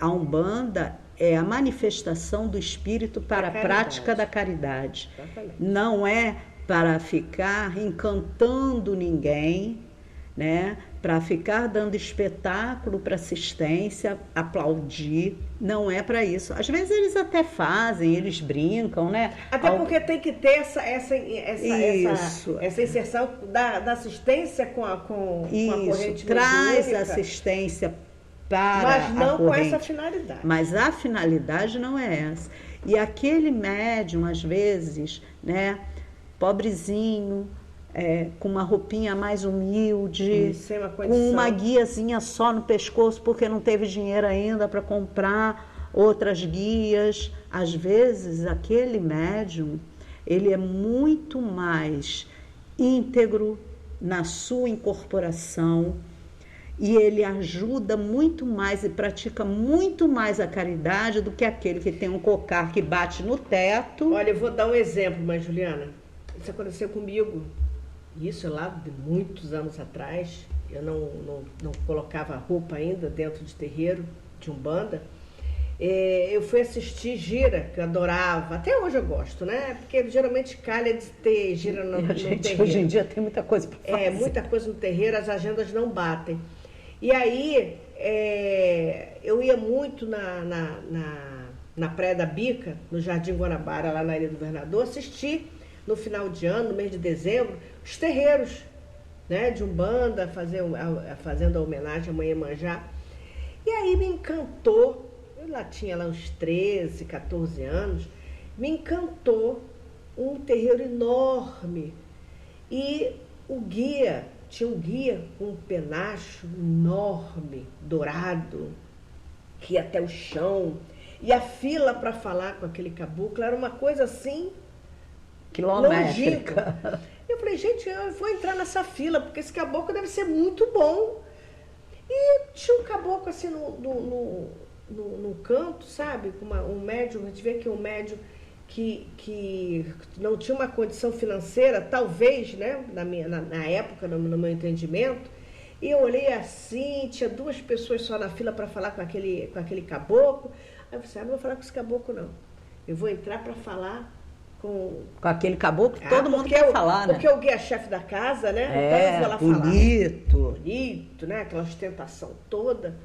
a Umbanda é a manifestação do espírito para a prática da caridade. Exatamente. Não é para ficar encantando ninguém, né? Para ficar dando espetáculo para assistência, aplaudir, não é para isso. Às vezes eles até fazem, eles brincam, né? Até porque tem que ter essa inserção da assistência com a corrente traz mediúnica. Assistência para mas não a corrente. Com essa finalidade. Mas a finalidade não é essa. E aquele médium, às vezes, né, pobrezinho, com uma roupinha mais humilde, com uma guiazinha só no pescoço, porque não teve dinheiro ainda para comprar outras guias. Às vezes, aquele médium, ele é muito mais íntegro na sua incorporação, e ele ajuda muito mais e pratica muito mais a caridade do que aquele que tem um cocar que bate no teto. Olha, eu vou dar um exemplo, mãe Juliana. Isso aconteceu comigo. Isso lá de muitos anos atrás. Eu não colocava roupa ainda dentro de terreiro, de Umbanda. Eu fui assistir gira, que eu adorava. Até hoje eu gosto, né? Porque geralmente calha de ter gira no terreiro. Hoje em dia tem muita coisa para fazer. Muita coisa no terreiro, as agendas não batem. E aí, eu ia muito na Praia da Bica, no Jardim Guanabara, lá na Ilha do Governador, assistir no final de ano, no mês de dezembro, os terreiros, né, de Umbanda, fazendo a homenagem à Mãe Iemanjá. E aí me encantou, eu tinha lá uns 13, 14 anos, me encantou um terreiro enorme. E tinha um guia com um penacho enorme, dourado, que ia até o chão. E a fila para falar com aquele caboclo era uma coisa assim, quilométrica. Eu falei, gente, eu vou entrar nessa fila, porque esse caboclo deve ser muito bom. E tinha um caboclo assim no canto, sabe? Um médium, a gente vê que um médium que não tinha uma condição financeira, talvez, né, na época, no meu entendimento, E eu olhei assim, tinha 2 pessoas só na fila para falar com aquele caboclo. Aí eu falei, não vou falar com esse caboclo não. Eu vou entrar para falar com aquele caboclo que todo mundo quer falar, né? Porque o guia-chefe da casa, né? Então eu vou lá bonito. falar. Bonito, né? Aquela ostentação toda.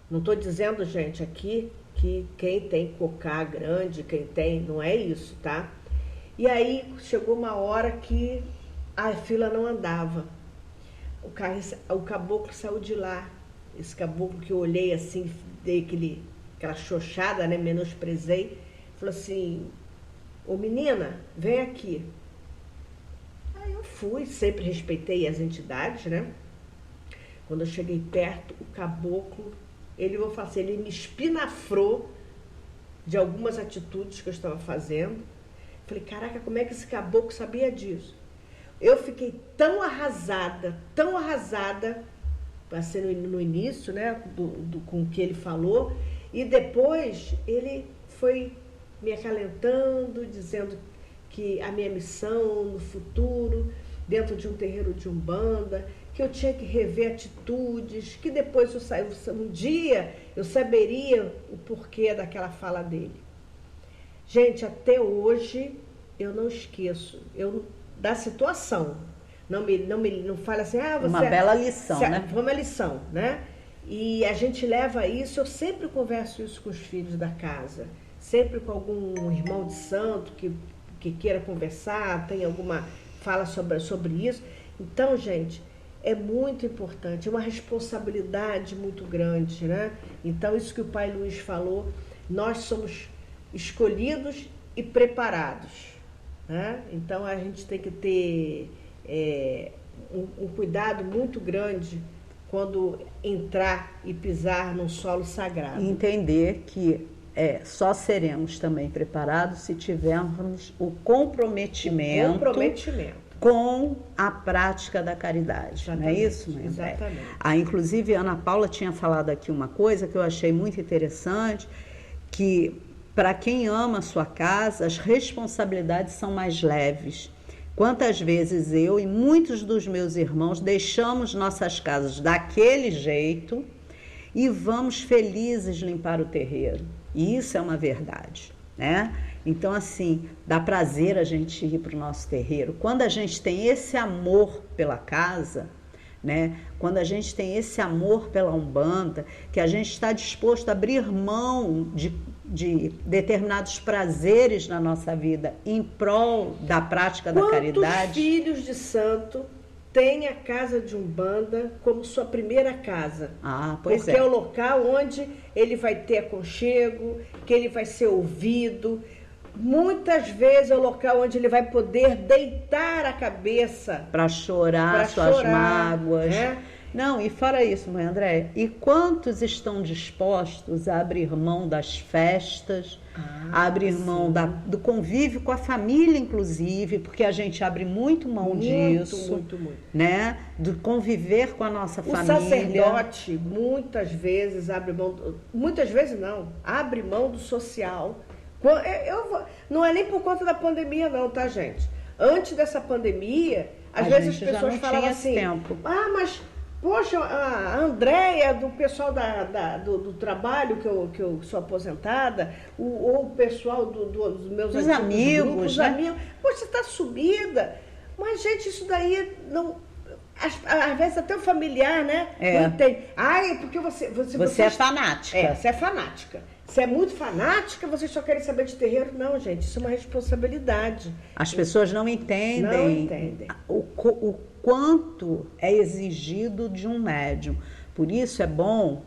Não estou dizendo, gente, aqui que quem tem cocá grande, quem tem, não é isso, tá? E aí chegou uma hora que a fila não andava. O caboclo saiu de lá. Esse caboclo que eu olhei assim, dei aquela xoxada, né? Menosprezei. Falou assim, ô menina, vem aqui. Aí eu fui, sempre respeitei as entidades, né? Quando eu cheguei perto, o caboclo, ele me espinafrou de algumas atitudes que eu estava fazendo. Falei, caraca, como é que esse caboclo sabia disso? Eu fiquei tão arrasada, assim, no início, né, com o que ele falou, e depois ele foi me acalentando, dizendo que a minha missão no futuro, dentro de um terreiro de Umbanda, que eu tinha que rever atitudes, que depois um dia eu saberia o porquê daquela fala dele. Gente, até hoje eu não esqueço da situação. Não fala assim, você... Uma bela lição, né? Foi uma lição, né? E a gente leva isso, eu sempre converso isso com os filhos da casa, sempre com algum irmão de santo que queira conversar, tem alguma fala sobre isso. Então, gente, é muito importante, é uma responsabilidade muito grande, né? Então, isso que o Pai Luiz falou, nós somos escolhidos e preparados, né? Então, a gente tem que ter um cuidado muito grande quando entrar e pisar num solo sagrado. Entender que só seremos também preparados se tivermos o comprometimento com a prática da caridade. Exatamente, não é isso, mãe? Exatamente. Inclusive, a Ana Paula tinha falado aqui uma coisa que eu achei muito interessante, que para quem ama a sua casa, as responsabilidades são mais leves. Quantas vezes eu e muitos dos meus irmãos deixamos nossas casas daquele jeito e vamos felizes limpar o terreiro. E isso é uma verdade, né? Então, assim, dá prazer a gente ir para o nosso terreiro. Quando a gente tem esse amor pela casa, né? Quando a gente tem esse amor pela Umbanda, que a gente está disposto a abrir mão de determinados prazeres na nossa vida em prol da prática da caridade. Quantos filhos de santo têm a casa de Umbanda como sua primeira casa? Pois porque é o local onde ele vai ter aconchego, que ele vai ser ouvido. Muitas vezes é o local onde ele vai poder deitar a cabeça para chorar suas mágoas, né? Não, e fora isso, mãe Andréia, e quantos estão dispostos a abrir mão das festas, a abrir mão do convívio com a família, inclusive, porque a gente abre muito mão disso, muito. Né? Do conviver com a nossa família. O sacerdote muitas vezes abre mão, abre mão do social. Não é nem por conta da pandemia não, tá, gente? Antes dessa pandemia, às vezes as pessoas falavam assim, mas... Poxa, a Andréia, do pessoal do trabalho, que eu sou aposentada, ou o pessoal dos meus amigos, né? Poxa, você está subida. Mas, gente, isso daí não... Às vezes até o familiar, né? Não tem. Porque você é fanática. Você é fanática. Você é muito fanática, vocês só querem saber de terreiro. Não, gente, isso é uma responsabilidade. As pessoas não entendem. O quanto é exigido de um médium. Por isso é bom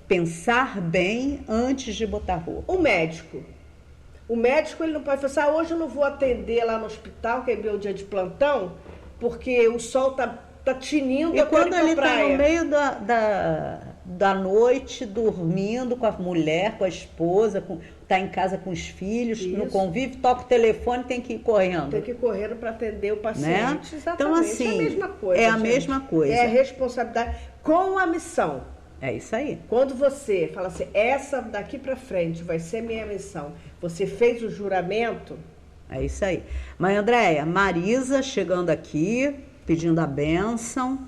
pensar bem antes de botar roupa. O médico ele não pode falar, hoje eu não vou atender lá no hospital, que é meu dia de plantão, porque o sol tá tinindo. E quando ele está no meio da noite, dormindo com a mulher, com a esposa, está em casa com os filhos, isso. No convívio, toca o telefone, tem que ir correndo. Tem que ir correndo para atender o paciente. Né? Exatamente. Então, assim, é a mesma coisa. É a mesma coisa. É a responsabilidade com a missão. É isso aí. Quando você fala assim, essa daqui para frente vai ser minha missão, você fez o juramento. É isso aí. Mãe Andréia, Marisa chegando aqui, pedindo a bênção.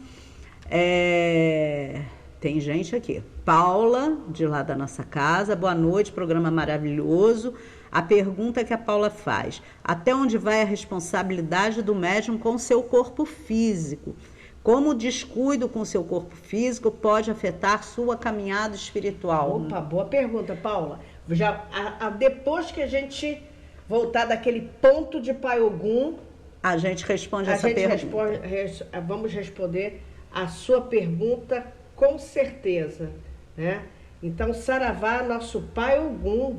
Tem gente aqui. Paula, de lá da nossa casa. Boa noite, programa maravilhoso. A pergunta que a Paula faz: até onde vai a responsabilidade do médium com o seu corpo físico? Como o descuido com o seu corpo físico pode afetar sua caminhada espiritual? Opa, boa pergunta, Paula. Depois que a gente voltar daquele ponto de Pai Ogum, a gente responde essa pergunta. Vamos responder a sua pergunta com certeza, né? Então, saravá, nosso Pai Ogum.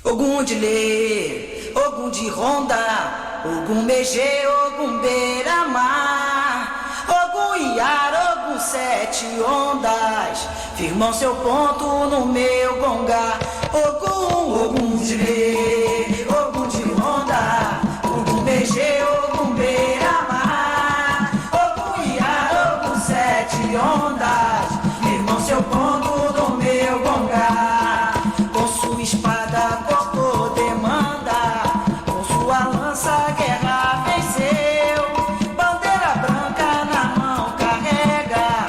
Ogum de Lê, Ogum de Ronda, Ogum Megê, Ogum Beira-Mar, Ogum Iara, Ogum Sete Ondas, firmam seu ponto no meu gonga. Ogum de Lê, Ogum de Ronda, Ogum Megê, Ogum Beira-Mar, Ogum Iara, Ogum Sete Ondas, firmam seu ponto no meu gonga. Com sua espada cortou demanda, com sua lança a guerra venceu, bandeira branca na mão carrega,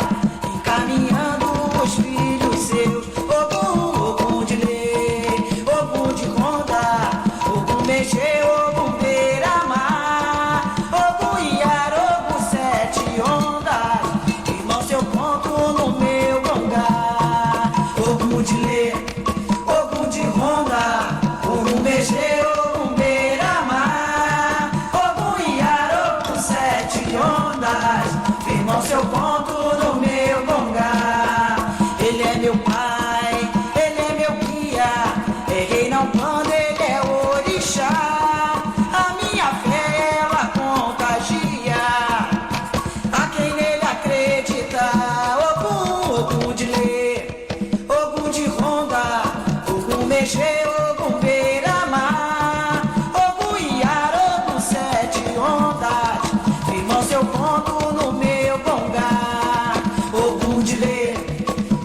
encaminhando os filhos seus. Ogum de Lê, Ogum de Ronda, Ogum Megê, Ogum Beira-Mar, Ogum Iara, Ogum Sete Ondas, irmão seu ponto no meu gonga. Ogum de Lê, Ogum de Ronda, Ogum Megê, Ogum Beira-Mar, Ogum Iara, Ogum Sete Ondas, firmam seu ponto no meu gonga. Ele é meu pai, ele é meu guia, é rei não quando ele é orixá. A minha fé ela contagia a quem nele acredita. Ogum de Lê, Ogum de Ronda, Ogum Megê, Ogum Beira-Mar, Ogum Iara, Ogum Sete Ondas, firmam seu ponto no meu gonga. Ogum de Lê,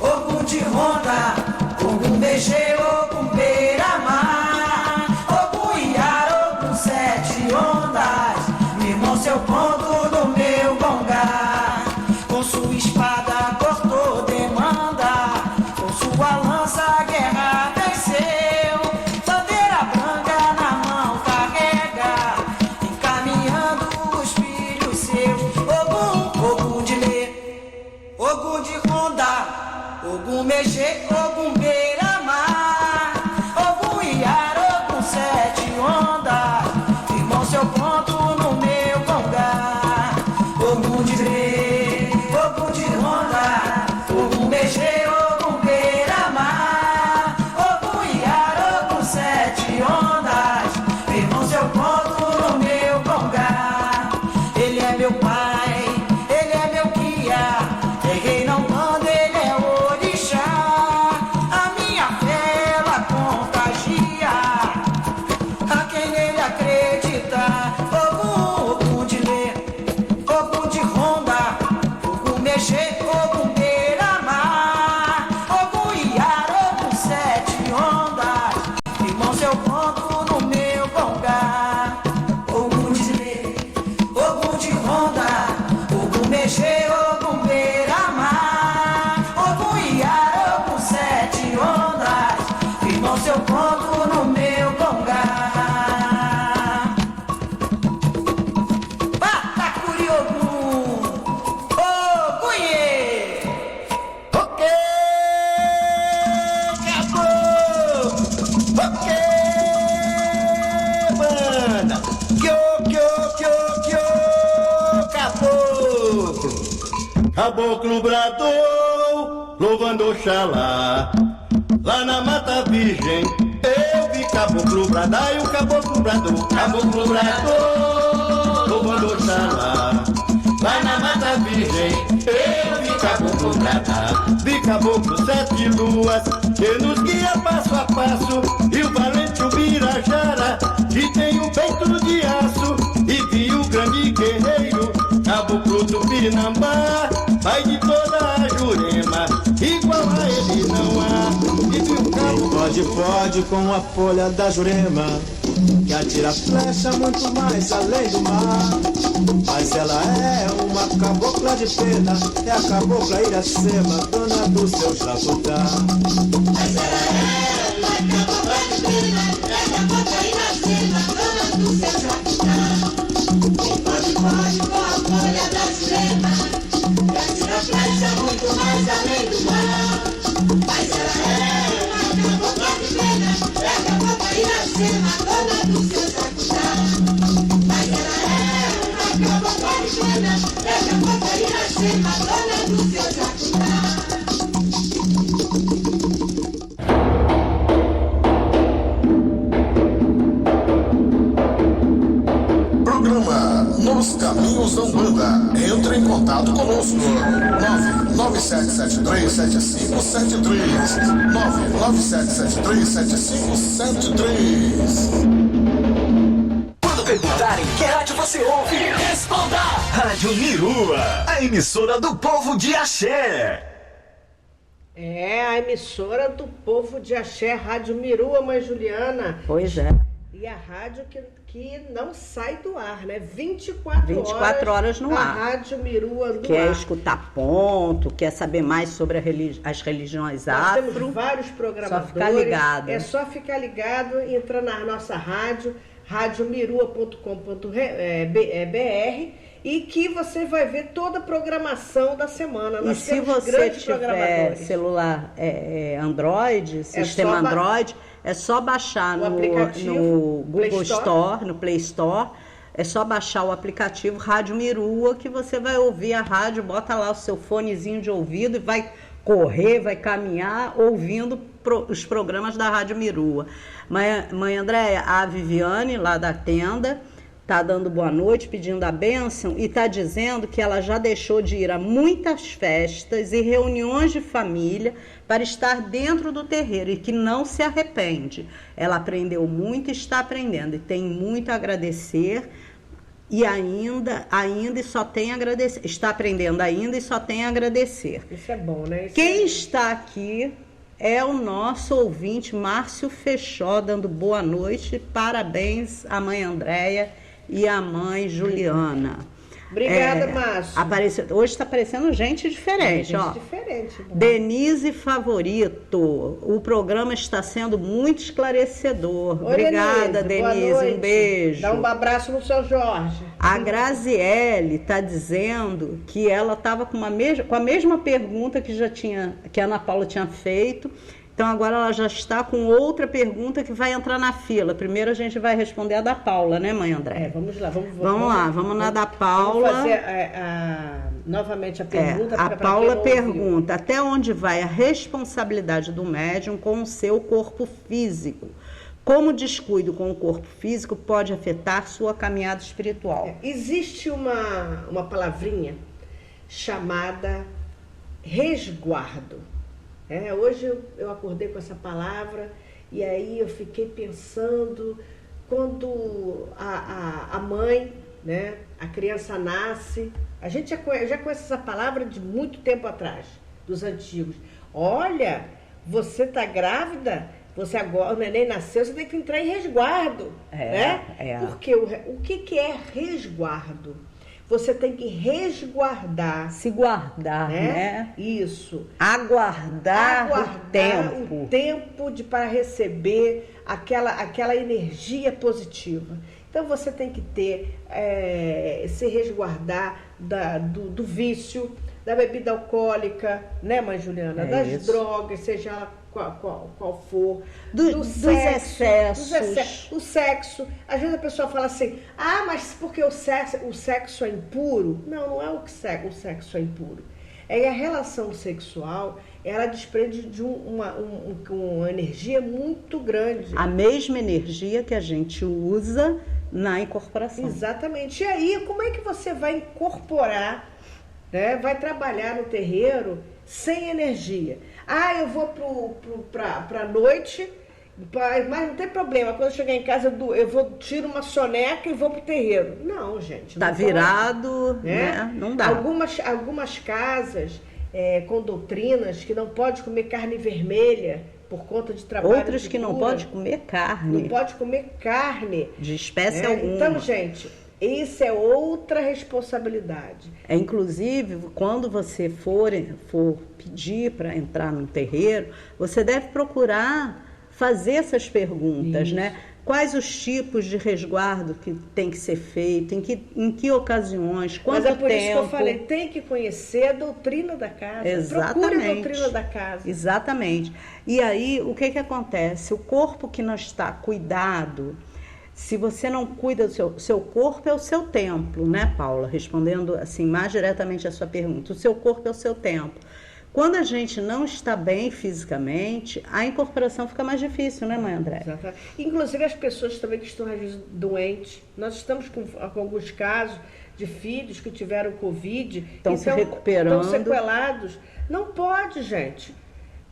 Ogum de Ronda, Ogum Megê, Ogum Beira-Mar, Ogum Iara, Ogum Sete Ondas, firmam seu ponto no meu gonga. Com sua espada cortou demanda, com sua lança a guerra venceu, bandeira branca na mão carrega, encaminhando os filhos seus. Ogum de Lê, Ogum de Ronda, Ogum Megê, Ogum Beira-Mar, Ogum Iara, Ogum Sete Ondas, firmam seu ponto no meu gonga. Ogum de Lê, Ogum de Ronda, Ogum Megê, Ogum Beira-Mar, Ogum Iara, Ogum Sete Ondas, firmam seu ponto no meu gonga. Ele é meu pai, ele é meu guia, é rei não quando ele é orixá. A minha fé ela contagia a quem nele acredita. Ogum de Lê, Ogum de Ronda, Ogum Megê, Ogum Beira-Mar, Ogum Iara, Ogum Sete Ondas, firmam seu ponto no meu gonga. Ogum de Lê, Ogum de Ronda, Ogum Megê, Ogum Beira-Mar, Ogum Iara, Ogum Sete Ondas, firmam seu ponto no meu gonga. Patacuri Ogum, Ogunhê. Ok, acabou! Ok, banda! Caboclo! Caboclo bradou, louvando Oxalá. Lá na Mata Virgem, eu vi caboclo bradar e o caboclo bradou. Caboclo bradou, louvando Oxalá. Lá na Mata Virgem, eu vi caboclo bradar. Vi caboclo sete luas, que nos guia passo a passo. E o valente Ubirajara, que tem um peito de aço. E vi o grande guerreiro, caboclo do Pinambá, pai de toda a Jurema, igual a ele não há. E vi o caboclo pode com a folha da Jurema, que atira flecha muito mais além do mar. Mas ela é uma cabocla de pena, é a cabocla Iracema, dona do seu jacutá. Mas ela é uma cabocla de pena, é a cabocla Iracema, dona do seu jacutá. E pode com a folha da jurema, que atira flecha muito mais além do mar. Mas ela é uma cabocla de pena, é a cabocla Iracema, dona do seu jacutá. Mas ela é uma cabocla de pena, é a cabocla Iracema, dona do seu jacutá. Programa Nos Caminhos da Umbanda. Entre em contato conosco. 997737573. 997737573. Quando perguntarem que rádio você ouve, responda! Rádio Mirua, a emissora do povo de Axé. É a emissora do povo de Axé, Rádio Mirua, Mãe Juliana. Pois é. E a rádio que não sai do ar, né? 24 horas no ar. A Rádio Mirua no Quer ar. escutar ponto, quer saber mais sobre as religiões Nós afro. temos vários programadores. Só ficar ligado. É só ficar ligado e entrar na nossa rádio, radiomirua.com.br, e que você vai ver toda a programação da semana. E Nós se temos você grandes tiver programadores. celular Android, sistema só Android, é só baixar o no aplicativo, Google Play Store, no Play Store. É só baixar o aplicativo Rádio Mirua, que você vai ouvir a rádio, bota lá o seu fonezinho de ouvido e vai correr, vai caminhar ouvindo os programas da Rádio Mirua. Mãe Andréia, a Viviane, lá da tenda, está dando boa noite, pedindo a bênção e está dizendo que ela já deixou de ir a muitas festas e reuniões de família para estar dentro do terreiro e que não se arrepende. Ela aprendeu muito e está aprendendo e tem muito a agradecer e ainda e só tem a agradecer. Está aprendendo ainda e só tem a agradecer. Isso é bom, né? Quem está aqui é o nosso ouvinte Márcio Fechó, dando boa noite, parabéns à mãe Andréia e à mãe Juliana. Obrigada, Márcio. Hoje está aparecendo gente diferente, gente ó. diferente. Denise Favorito, o programa está sendo muito esclarecedor. Oi, Obrigada, boa Denise, noite. um beijo. Dá um abraço no seu Jorge. A Graziele está dizendo que ela estava com a mesma pergunta que a Ana Paula tinha feito. Então agora ela já está com outra pergunta que vai entrar na fila. Primeiro a gente vai responder a da Paula, né, mãe André? Vamos lá, vamos na da Paula. Vamos fazer novamente a pergunta. A Paula pergunta: até onde vai a responsabilidade do médium com o seu corpo físico? Como o descuido com o corpo físico pode afetar sua caminhada espiritual? Existe uma palavrinha chamada resguardo. Hoje eu acordei com essa palavra e aí eu fiquei pensando, quando a mãe, né, a criança nasce, a gente já conhece essa palavra de muito tempo atrás, dos antigos. Olha, você está grávida, você agora, o neném nasceu, você tem que entrar em resguardo. Porque o que é resguardo? Você tem que resguardar. Se guardar, né? Isso. Aguardar o tempo para receber aquela energia positiva. Então você tem que ter, se resguardar do vício, da bebida alcoólica, né, mãe Juliana? Das drogas, seja ela qual for, dos excessos. O sexo. Às vezes a pessoa fala assim, mas porque o sexo é impuro? Não é o sexo é impuro. É a relação sexual, ela desprende de uma energia muito grande. A mesma energia que a gente usa na incorporação. Exatamente. E aí, como é que você vai incorporar, né? Vai trabalhar no terreiro sem energia? Eu vou pra noite, mas não tem problema. Quando eu chegar em casa, eu tiro uma soneca e vou pro terreiro. Não, gente. Tá virado, né? Não dá. Algumas casas, com doutrinas que não pode comer carne vermelha por conta de trabalho. Outras que não pode comer carne. Não pode comer carne. De espécie alguma. Então, gente, isso é outra responsabilidade. Inclusive, quando você for pedir para entrar no terreiro, você deve procurar fazer essas perguntas, né? Quais os tipos de resguardo que tem que ser feito, em que ocasiões, quanto tempo. Mas é por isso que eu falei, tem que conhecer a doutrina da casa. Exatamente. Procure a doutrina da casa. Exatamente. E aí, o que acontece? O corpo que não está cuidado, se você não cuida do seu corpo é o seu templo, né, Paula? Respondendo assim mais diretamente a sua pergunta, o seu corpo é o seu templo. Quando a gente não está bem fisicamente, a incorporação fica mais difícil, né, mãe André? Exatamente. Inclusive as pessoas também que estão às vezes doentes. Nós estamos com alguns casos de filhos que tiveram Covid. Estão se recuperando. Estão sequelados. Não pode, gente.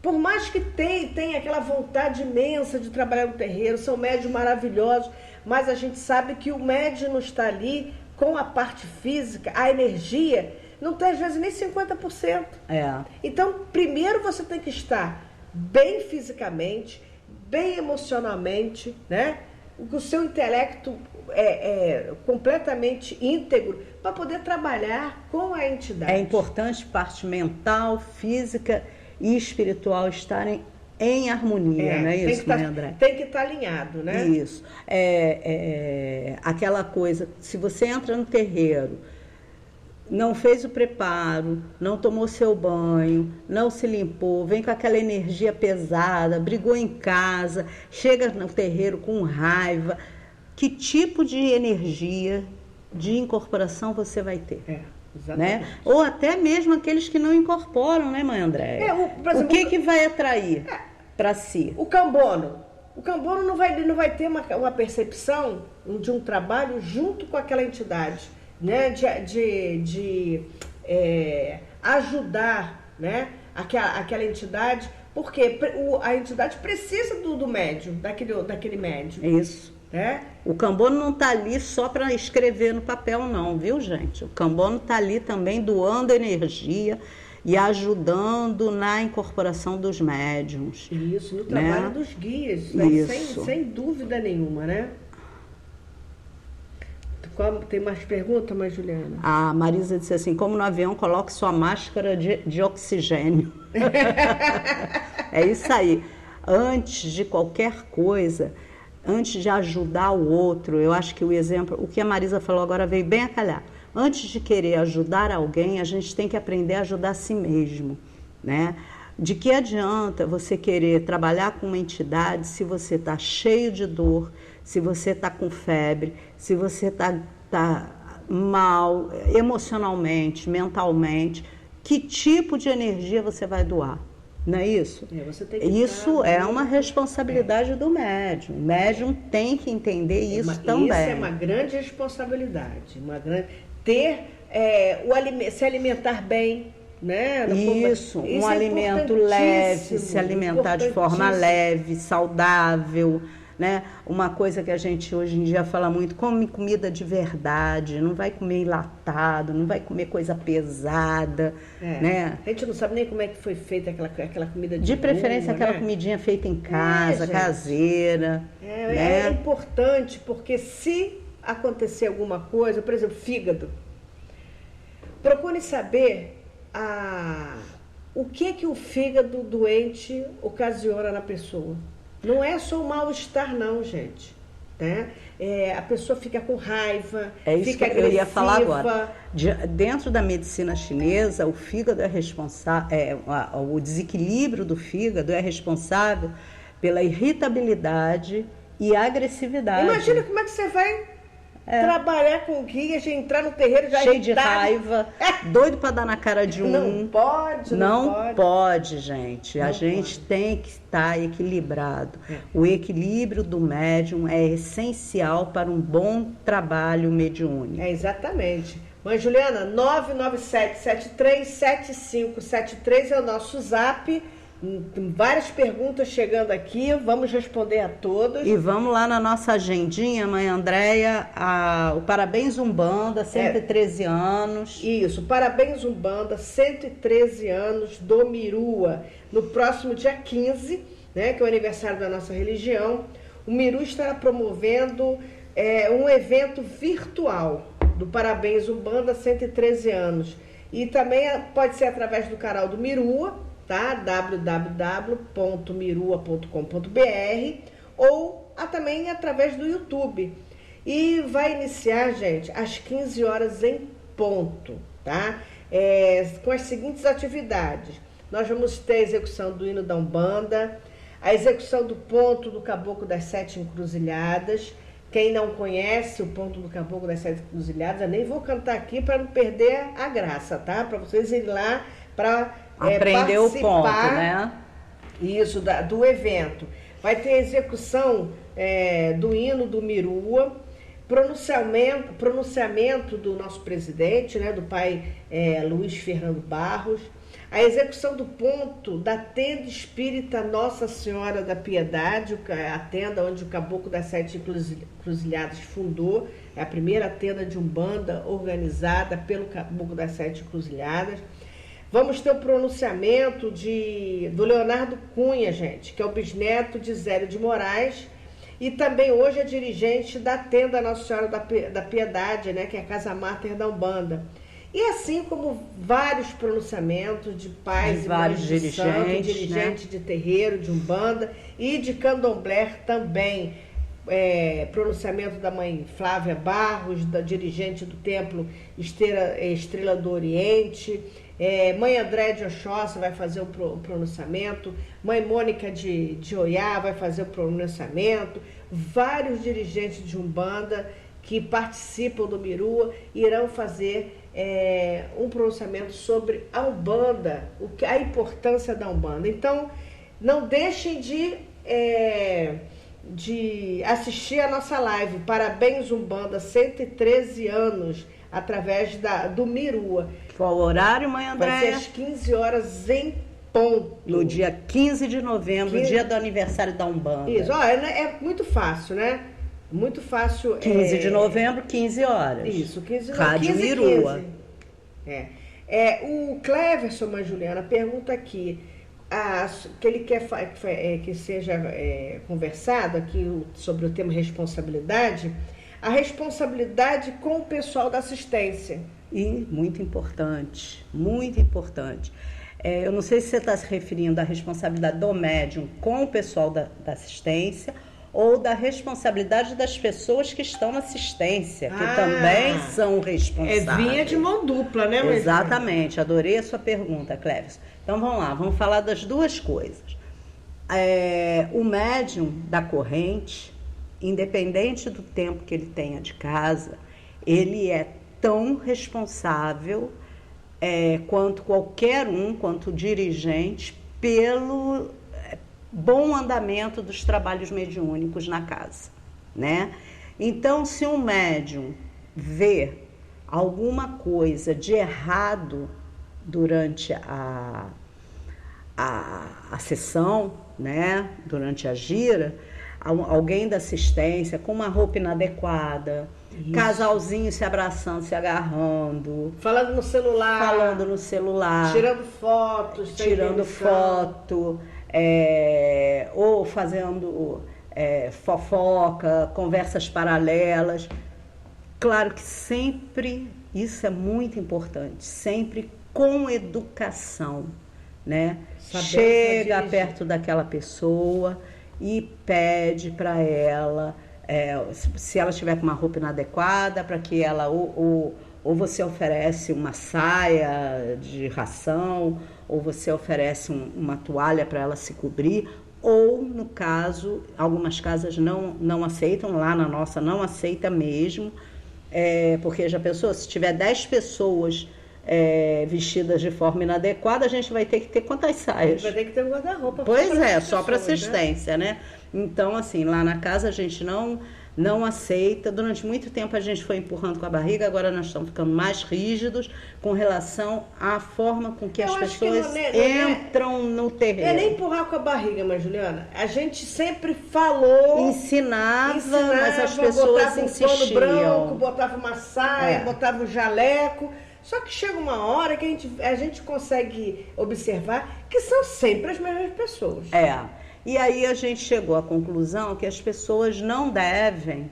Por mais que tenha aquela vontade imensa de trabalhar no terreiro, são médios maravilhosos, mas a gente sabe que o médium não está ali com a parte física, a energia, não tem às vezes nem 50%. Então, primeiro você tem que estar bem fisicamente, bem emocionalmente, né? O seu intelecto completamente íntegro para poder trabalhar com a entidade. É importante parte mental, física e espiritual estarem em harmonia, não é isso, mãe André? Tem que estar alinhado, né? Isso. Aquela coisa, se você entra no terreiro, não fez o preparo, não tomou seu banho, não se limpou, vem com aquela energia pesada, brigou em casa, chega no terreiro com raiva, que tipo de energia de incorporação você vai ter? Exatamente. Né? Ou até mesmo aqueles que não incorporam, né, mãe André? O que vai atrair para si? O cambono. O cambono não vai ter uma percepção de um trabalho junto com aquela entidade, né? De ajudar, né? aquela entidade, porque a entidade precisa do médium, daquele médium. Isso. O cambono não está ali só para escrever no papel, não, viu, gente? O cambono está ali também doando energia e ajudando na incorporação dos médiums. Isso, no trabalho dos guias, né? Sem dúvida nenhuma, né? Tem mais pergunta, mãe Juliana? A Marisa disse assim, como no avião, coloque sua máscara de oxigênio. É isso aí. Antes de qualquer coisa, antes de ajudar o outro, eu acho que o exemplo, o que a Marisa falou agora veio bem a calhar. Antes de querer ajudar alguém, a gente tem que aprender a ajudar a si mesmo, né? De que adianta você querer trabalhar com uma entidade se você está cheio de dor, se você está com febre, se você tá mal emocionalmente, mentalmente? Que tipo de energia você vai doar? Não é isso? Você tem que isso é uma responsabilidade do médium. O médium tem que entender isso também. Isso é uma grande responsabilidade. Se alimentar bem, né? Isso um alimento leve, se alimentar de forma leve, saudável, né? Uma coisa que a gente hoje em dia fala muito, come comida de verdade, não vai comer enlatado, não vai comer coisa pesada, né? A gente não sabe nem como é que foi feita aquela comida de preferência rua, aquela né? comidinha feita em casa, caseira. É importante, porque se acontecer alguma coisa, por exemplo, fígado, procure saber o que o fígado doente ocasiona na pessoa. Não é só o mal-estar, não, gente. Né? A pessoa fica com raiva, fica agressiva. Eu ia falar agora. Dentro da medicina chinesa, o fígado é responsável, o desequilíbrio do fígado é responsável pela irritabilidade e agressividade. Imagina como é que você vai trabalhar com guias, entrar no terreiro já cheio de raiva, doido para dar na cara de um. Não pode, não pode, gente. A gente tem que estar equilibrado. O equilíbrio do médium é essencial para um bom trabalho mediúnico. Exatamente. Mãe Juliana, 997-737573 é o nosso zap. Tem várias perguntas chegando aqui, vamos responder a todas. E vamos lá na nossa agendinha, mãe Andréia, o Parabéns Umbanda, 113 anos. Isso, Parabéns Umbanda, 113 anos do Mirua. No próximo dia 15, né, que é o aniversário da nossa religião, o Miru estará promovendo um evento virtual do Parabéns Umbanda, 113 anos. E também pode ser através do canal do Mirua, tá? www.mirua.com.br ou também através do YouTube. E vai iniciar, gente, às 15 horas em ponto, tá? Com as seguintes atividades. Nós vamos ter a execução do hino da Umbanda, a execução do ponto do Caboclo das Sete Encruzilhadas. Quem não conhece o ponto do Caboclo das Sete Encruzilhadas, eu nem vou cantar aqui para não perder a graça, tá? Para vocês irem lá para aprender o ponto, né? Isso, do evento. Vai ter a execução do hino do Mirua, pronunciamento do nosso presidente, né, do pai Luiz Fernando Barros, a execução do ponto da tenda espírita Nossa Senhora da Piedade, a tenda onde o Caboclo das Sete Encruzilhadas fundou, é a primeira tenda de Umbanda organizada pelo Caboclo das Sete Encruzilhadas. Vamos ter o pronunciamento do Leonardo Cunha, gente, que é o bisneto de Zélio de Moraes, e também hoje é dirigente da tenda Nossa Senhora da Piedade, né, que é a Casa Máter da Umbanda. E assim como vários pronunciamentos de pais e vários mães de santo, dirigentes, né, de terreiro, de Umbanda e de Candomblé também. Pronunciamento da mãe Flávia Barros, da dirigente do Templo Estrela do Oriente. Mãe Andréia de Oxóssi vai fazer o pronunciamento. Mãe Mônica de Oiá vai fazer o pronunciamento. Vários dirigentes de Umbanda que participam do Mirua irão fazer um pronunciamento sobre a Umbanda, a importância da Umbanda. Então, não deixem de assistir a nossa live Parabéns Umbanda, 113 anos, através do Mirua. Qual o horário, mãe Andréia? Vai ser às 15 horas em ponto. No dia 15 de novembro, dia do aniversário da Umbanda. Isso, é muito fácil, né? Muito fácil. 15 de novembro, 15 horas. Isso, 15 de novembro. Rádio Mirua. O Cleverson, mãe Juliana, pergunta aqui, que ele quer que seja conversado aqui sobre o tema responsabilidade, a responsabilidade com o pessoal da assistência. E muito importante, muito importante. Eu não sei se você está se referindo à responsabilidade do médium com o pessoal da assistência ou da responsabilidade das pessoas que estão na assistência, que também são responsáveis. Vinha de mão dupla, né, mãe? Exatamente, adorei a sua pergunta, Cleves. Então vamos lá, vamos falar das duas coisas. O médium da corrente, independente do tempo que ele tenha de casa, ele é tão responsável quanto qualquer quanto dirigente, pelo bom andamento dos trabalhos mediúnicos na casa, né? Então, se um médium vê alguma coisa de errado durante a sessão, né? Durante a gira, alguém da assistência com uma roupa inadequada, casalzinho se abraçando, se agarrando, falando no celular, tirando foto, ou fazendo fofoca, conversas paralelas. Claro que sempre, isso é muito importante, sempre com educação, né? Chega perto daquela pessoa e pede para ela, se ela estiver com uma roupa inadequada, para que ela ou você oferece uma saia de ração, ou você oferece uma toalha para ela se cobrir, ou, no caso, algumas casas não aceitam, lá na nossa não aceita mesmo, porque já pensou, se tiver 10 pessoas vestidas de forma inadequada, a gente vai ter que ter quantas saias? A gente vai ter que ter um guarda-roupa. Pois só para assistência, né? Então, assim, lá na casa a gente não não aceita. Durante muito tempo a gente foi empurrando com a barriga, agora nós estamos ficando mais rígidos com relação à forma com que as pessoas entram no terreiro. É nem empurrar com a barriga, mas Juliana, a gente sempre falou, ensinava, mas as pessoas insistiam. Botava um pano branco, botava uma saia, botava um jaleco. Só que chega uma hora que a gente consegue observar que são sempre as mesmas pessoas. E aí a gente chegou à conclusão que as pessoas não devem,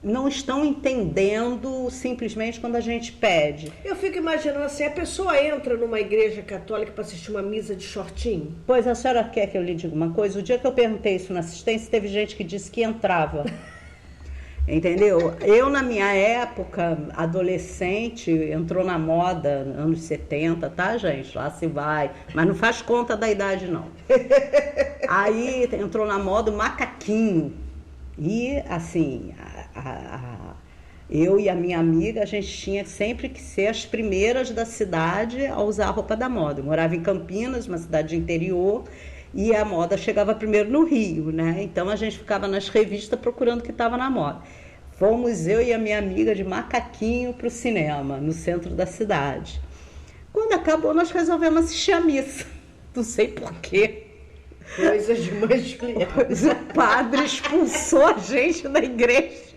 não estão entendendo simplesmente quando a gente pede. Eu fico imaginando assim, a pessoa entra numa igreja católica para assistir uma missa de shortinho? Pois a senhora quer que eu lhe diga uma coisa? O dia que eu perguntei isso na assistência, teve gente que disse que entrava. Entendeu? Eu, na minha época, adolescente, entrou na moda, anos 70, tá, gente? Lá se vai. Mas não faz conta da idade, não. Aí entrou na moda o macaquinho. E, assim, eu e a minha amiga, a gente tinha sempre que ser as primeiras da cidade a usar a roupa da moda. Eu morava em Campinas, uma cidade de interior, e a moda chegava primeiro no Rio, né? Então a gente ficava nas revistas procurando o que estava na moda. Fomos eu e a minha amiga de macaquinho para o cinema, no centro da cidade. Quando acabou, nós resolvemos assistir a missa. Não sei porquê. Coisas de mãe Juliana. O padre expulsou a gente da igreja,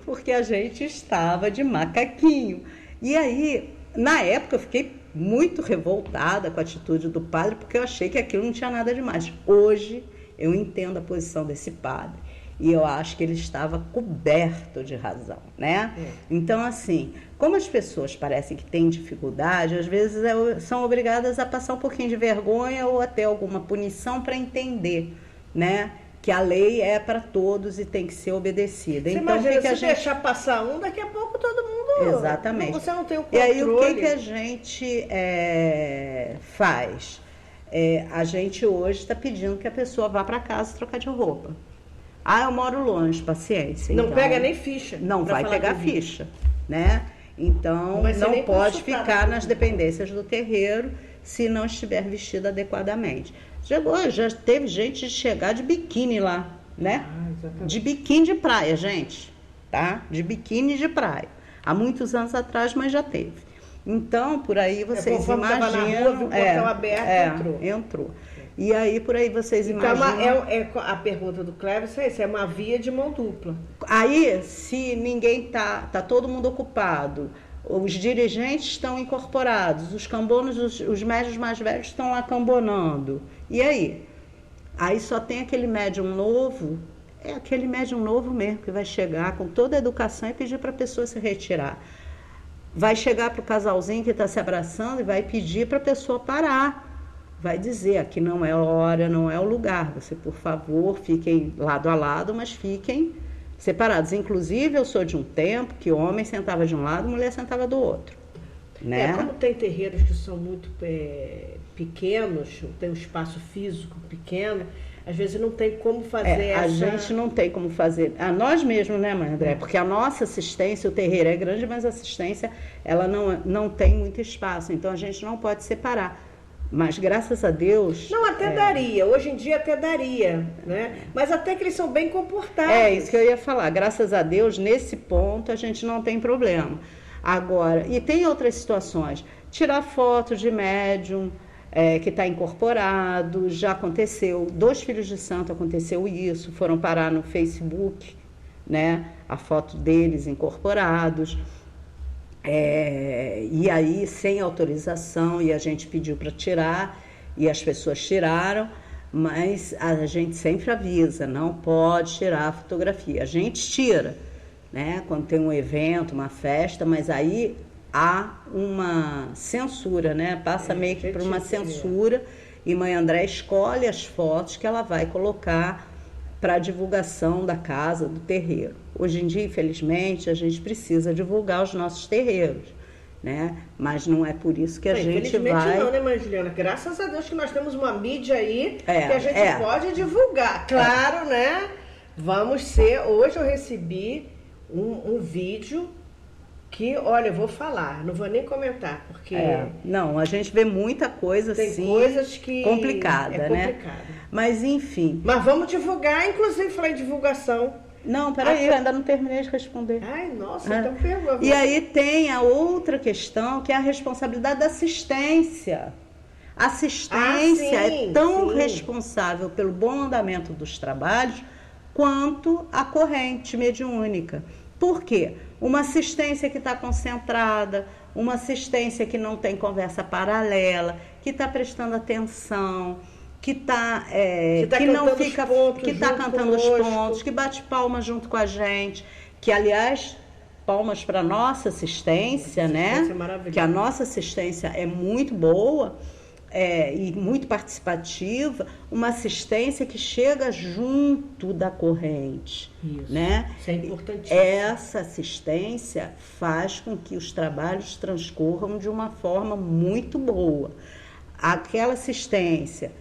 porque a gente estava de macaquinho. E aí, na época, eu fiquei muito revoltada com a atitude do padre, porque eu achei que aquilo não tinha nada demais. Hoje, eu entendo a posição desse padre. E eu acho que ele estava coberto de razão, né? Então, assim, como as pessoas parecem que têm dificuldade, às vezes são obrigadas a passar um pouquinho de vergonha ou até alguma punição para entender, né? Que a lei é para todos e tem que ser obedecida. Você então, imagina, que a se gente... deixar passar um, daqui a pouco todo mundo... Exatamente. Você não tem o controle. E aí, o que a gente faz? A gente hoje está pedindo que a pessoa vá para casa trocar de roupa. Ah, eu moro longe, paciência. Não então, pega nem ficha. Não vai pegar ficha, né? Então, não pode ficar nas dependências do terreiro se não estiver vestida adequadamente. Já teve gente de chegar de biquíni lá, né? De biquíni de praia, gente, tá? De biquíni de praia. Há muitos anos atrás, mas já teve. Então, por aí vocês imaginam... Tava na rua, viu o portão aberto, entrou. E aí, por aí vocês imaginam... Então, a pergunta do Cléber é uma via de mão dupla. Aí, se ninguém tá todo mundo ocupado, os dirigentes estão incorporados, os cambonos, os médios mais velhos estão lá cambonando. E aí? Aí só tem aquele médium novo, aquele médium novo mesmo, que vai chegar com toda a educação e pedir para a pessoa se retirar. Vai chegar para o casalzinho que está se abraçando e vai pedir para a pessoa parar. Vai dizer, aqui não é a hora, não é o lugar. Você, por favor, fiquem lado a lado, mas fiquem separados. Inclusive, eu sou de um tempo que o homem sentava de um lado, a mulher sentava do outro. Né? Como tem terreiros que são muito pequenos, tem um espaço físico pequeno, às vezes não tem como fazer A gente não tem como fazer. Nós mesmos, né, mãe André? Porque a nossa assistência, o terreiro é grande, mas a assistência, ela não tem muito espaço. Então, a gente não pode separar. Mas, graças a Deus... Não, até daria. Hoje em dia até daria, né? Mas até que eles são bem comportados. É isso que eu ia falar. Graças a Deus, nesse ponto, a gente não tem problema. Agora, e tem outras situações. Tirar foto de médium que está incorporado. Já aconteceu. 2 filhos de santo aconteceu isso. Foram parar no Facebook, né? A foto deles incorporados. E aí, sem autorização, e a gente pediu para tirar, e as pessoas tiraram, mas a gente sempre avisa, não pode tirar a fotografia. A gente tira, né, quando tem um evento, uma festa, mas aí há uma censura, né, passa meio que por uma censura, e mãe André escolhe as fotos que ela vai colocar para a divulgação da casa, do terreiro. Hoje em dia, infelizmente, a gente precisa divulgar os nossos terreiros, né? Mas não é por isso que a gente vai... Infelizmente não, né, mãe Juliana? Graças a Deus que nós temos uma mídia aí que a gente pode divulgar. Claro, né? Hoje eu recebi um vídeo que, olha, eu vou falar, não vou nem comentar, porque não, a gente vê muita coisa tem assim, coisas que complicada, né? Mas enfim. Mas vamos divulgar, inclusive falar em divulgação. Não, peraí, eu ainda não terminei de responder. Ai, nossa, então pergunta. E aí tem a outra questão, que é a responsabilidade da assistência. A assistência é tão responsável pelo bom andamento dos trabalhos quanto a corrente mediúnica. Por quê? Uma assistência que está concentrada, uma assistência que não tem conversa paralela, que está prestando atenção, que não fica, que está cantando os pontos, que bate palma junto com a gente, que aliás, palmas para nossa assistência, né? Que a nossa assistência é muito boa. E muito participativa, uma assistência que chega junto da corrente. Isso, né? Isso é importantíssimo. Essa assistência faz com que os trabalhos transcorram de uma forma muito boa. Aquela assistência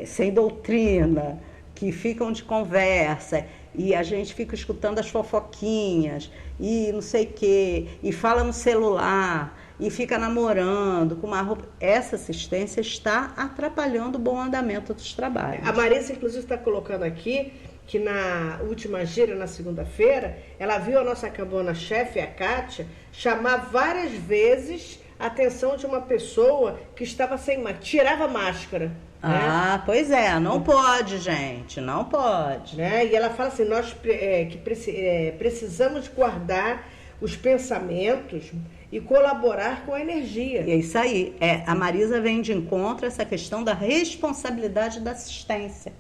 sem doutrina, que ficam de conversa, e a gente fica escutando as fofoquinhas, e não sei o quê, e fala no celular, e fica namorando com uma roupa. Essa assistência está atrapalhando o bom andamento dos trabalhos. A Marisa, inclusive, está colocando aqui que na última gira, na segunda-feira, ela viu a nossa cambona-chefe, a Kátia, chamar várias vezes a atenção de uma pessoa que estava sem máscara, tirava a máscara. Ah, pois é, não pode, gente, não pode. Né? E ela fala assim, nós precisamos guardar os pensamentos e colaborar com a energia. É isso aí. A Marisa vem de encontro a essa questão da responsabilidade da assistência.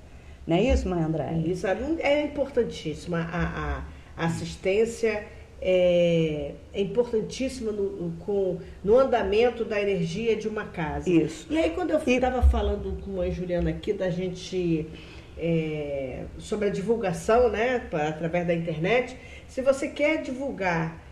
Não é isso, mãe Andréia? Isso é importantíssima. A assistência é importantíssima no andamento da energia de uma casa. Isso. E aí, quando eu estava falando com a mãe Juliana aqui, da gente sobre a divulgação, né, através da internet, se você quer divulgar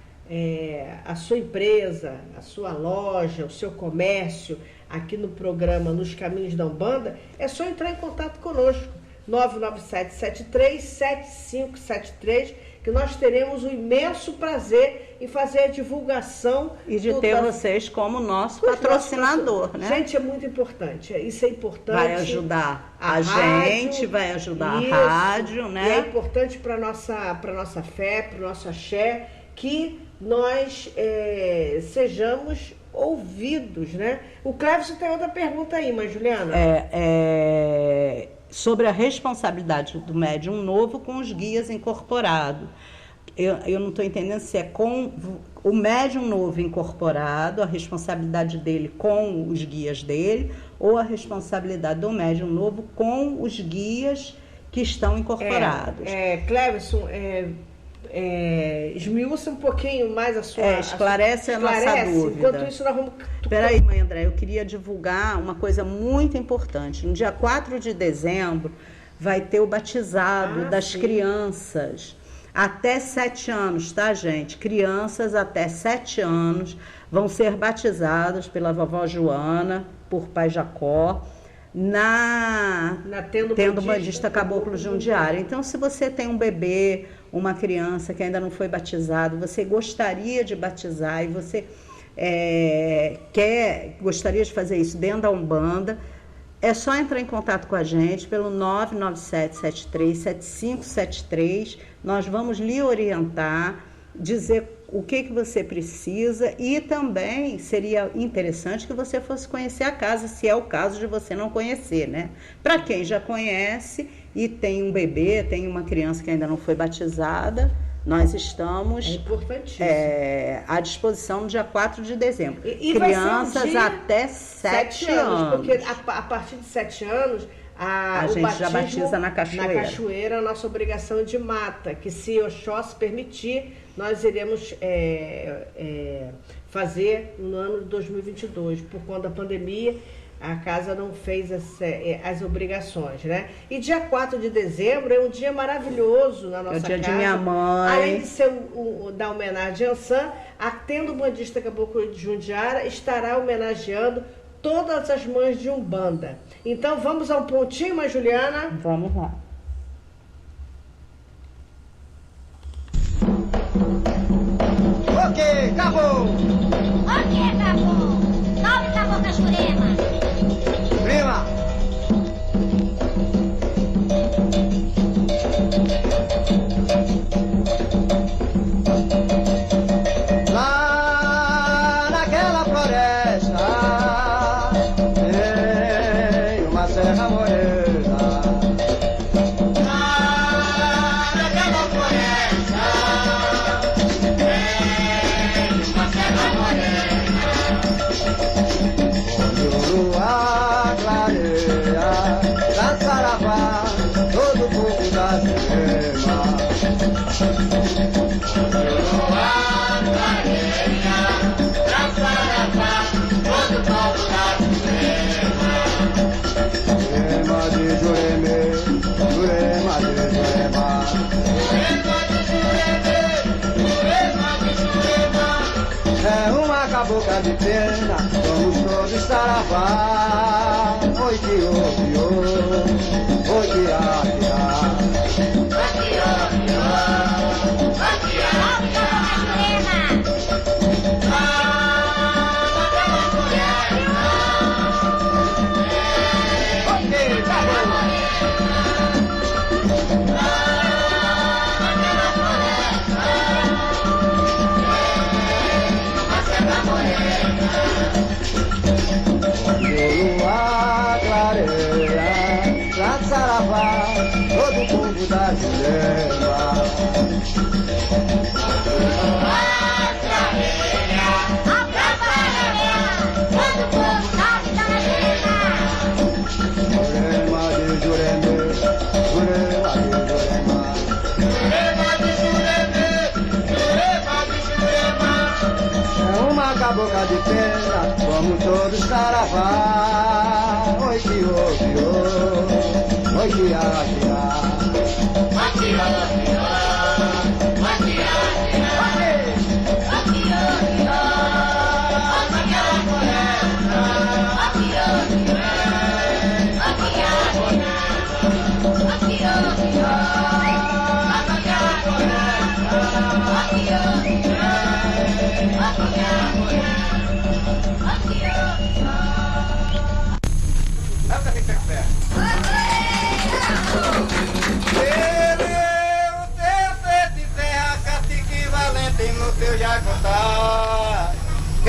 a sua empresa, a sua loja, o seu comércio, aqui no programa Nos Caminhos da Umbanda, é só entrar em contato conosco, 997737573, que nós teremos o imenso prazer em fazer a divulgação. E de ter vocês como nosso patrocinador, né? Gente, é muito importante, isso é importante. Vai ajudar a gente, vai ajudar a rádio, né? E é importante para nossa fé, para o nosso axé, que nós sejamos ouvidos, né? O Clévio tem outra pergunta aí, mas Juliana? Sobre a responsabilidade do médium novo com os guias incorporados. Eu não estou entendendo se é com o médium novo incorporado, a responsabilidade dele com os guias dele, ou a responsabilidade do médium novo com os guias que estão incorporados. Cleverson, esmiuça um pouquinho mais a sua... Esclarece a nossa dúvida. Enquanto isso, nós vamos... Espera aí, mãe André, eu queria divulgar uma coisa muito importante. No dia 4 de dezembro, vai ter o batizado das crianças até 7 anos, tá, gente? Crianças até 7 anos vão ser batizadas pela vovó Joana, por pai Jacó, na Tenda Bandista Caboclo Jundiára. Então, se você tem um bebê, uma criança que ainda não foi batizado, você gostaria de batizar e você gostaria de fazer isso dentro da Umbanda, é só entrar em contato com a gente pelo 997737573. Nós vamos lhe orientar, dizer o que você precisa, e também seria interessante que você fosse conhecer a casa, se é o caso de você não conhecer, né? Para quem já conhece e tem um bebê, tem uma criança que ainda não foi batizada, nós estamos à disposição no dia 4 de dezembro. E crianças até 7 anos. Porque a partir de 7 anos, a gente já batiza na cachoeira. Na cachoeira, a nossa obrigação de mata, que se Oxóssi permitir, nós iremos fazer no ano de 2022. Por conta da pandemia, a casa não fez as obrigações, né? E dia 4 de dezembro é um dia maravilhoso na nossa casa. É o dia de minha mãe. Além de ser da homenagem a Ansan, a Tenda Bandista Caboclo de Jundiara estará homenageando todas as mães de Umbanda. Então vamos a um pontinho, mãe Juliana? Vamos lá. Ok, acabou. Ok, acabou. Salve, Cabocla Jurema. Prima. Lá naquela floresta tem uma serra morena. Lá naquela floresta tem uma serra morena. Onde o luar clareia, da saravá, todo o povo da Jurema. Onde o luar clareia, da saravá, todo o povo da Jurema. Jurema de Jureme, Jurema de Jurema. Jurema de Jureme, Jurema de Jurema. É uma cabocla de pena, vamos todos saravá. Oi que oi, oi que a. Lua clareia, pra saravá, todo o povo da Jurema. Lua clareia, pra saravá, todo o povo da Jurema. Jurema de Jureme, Jurema de Jurema. Jurema de Jureme, Jurema de Jurema. É uma cabocla de pena, vamos todos saravá. Oi que ouve, oi que a. Oi que ouve, oi que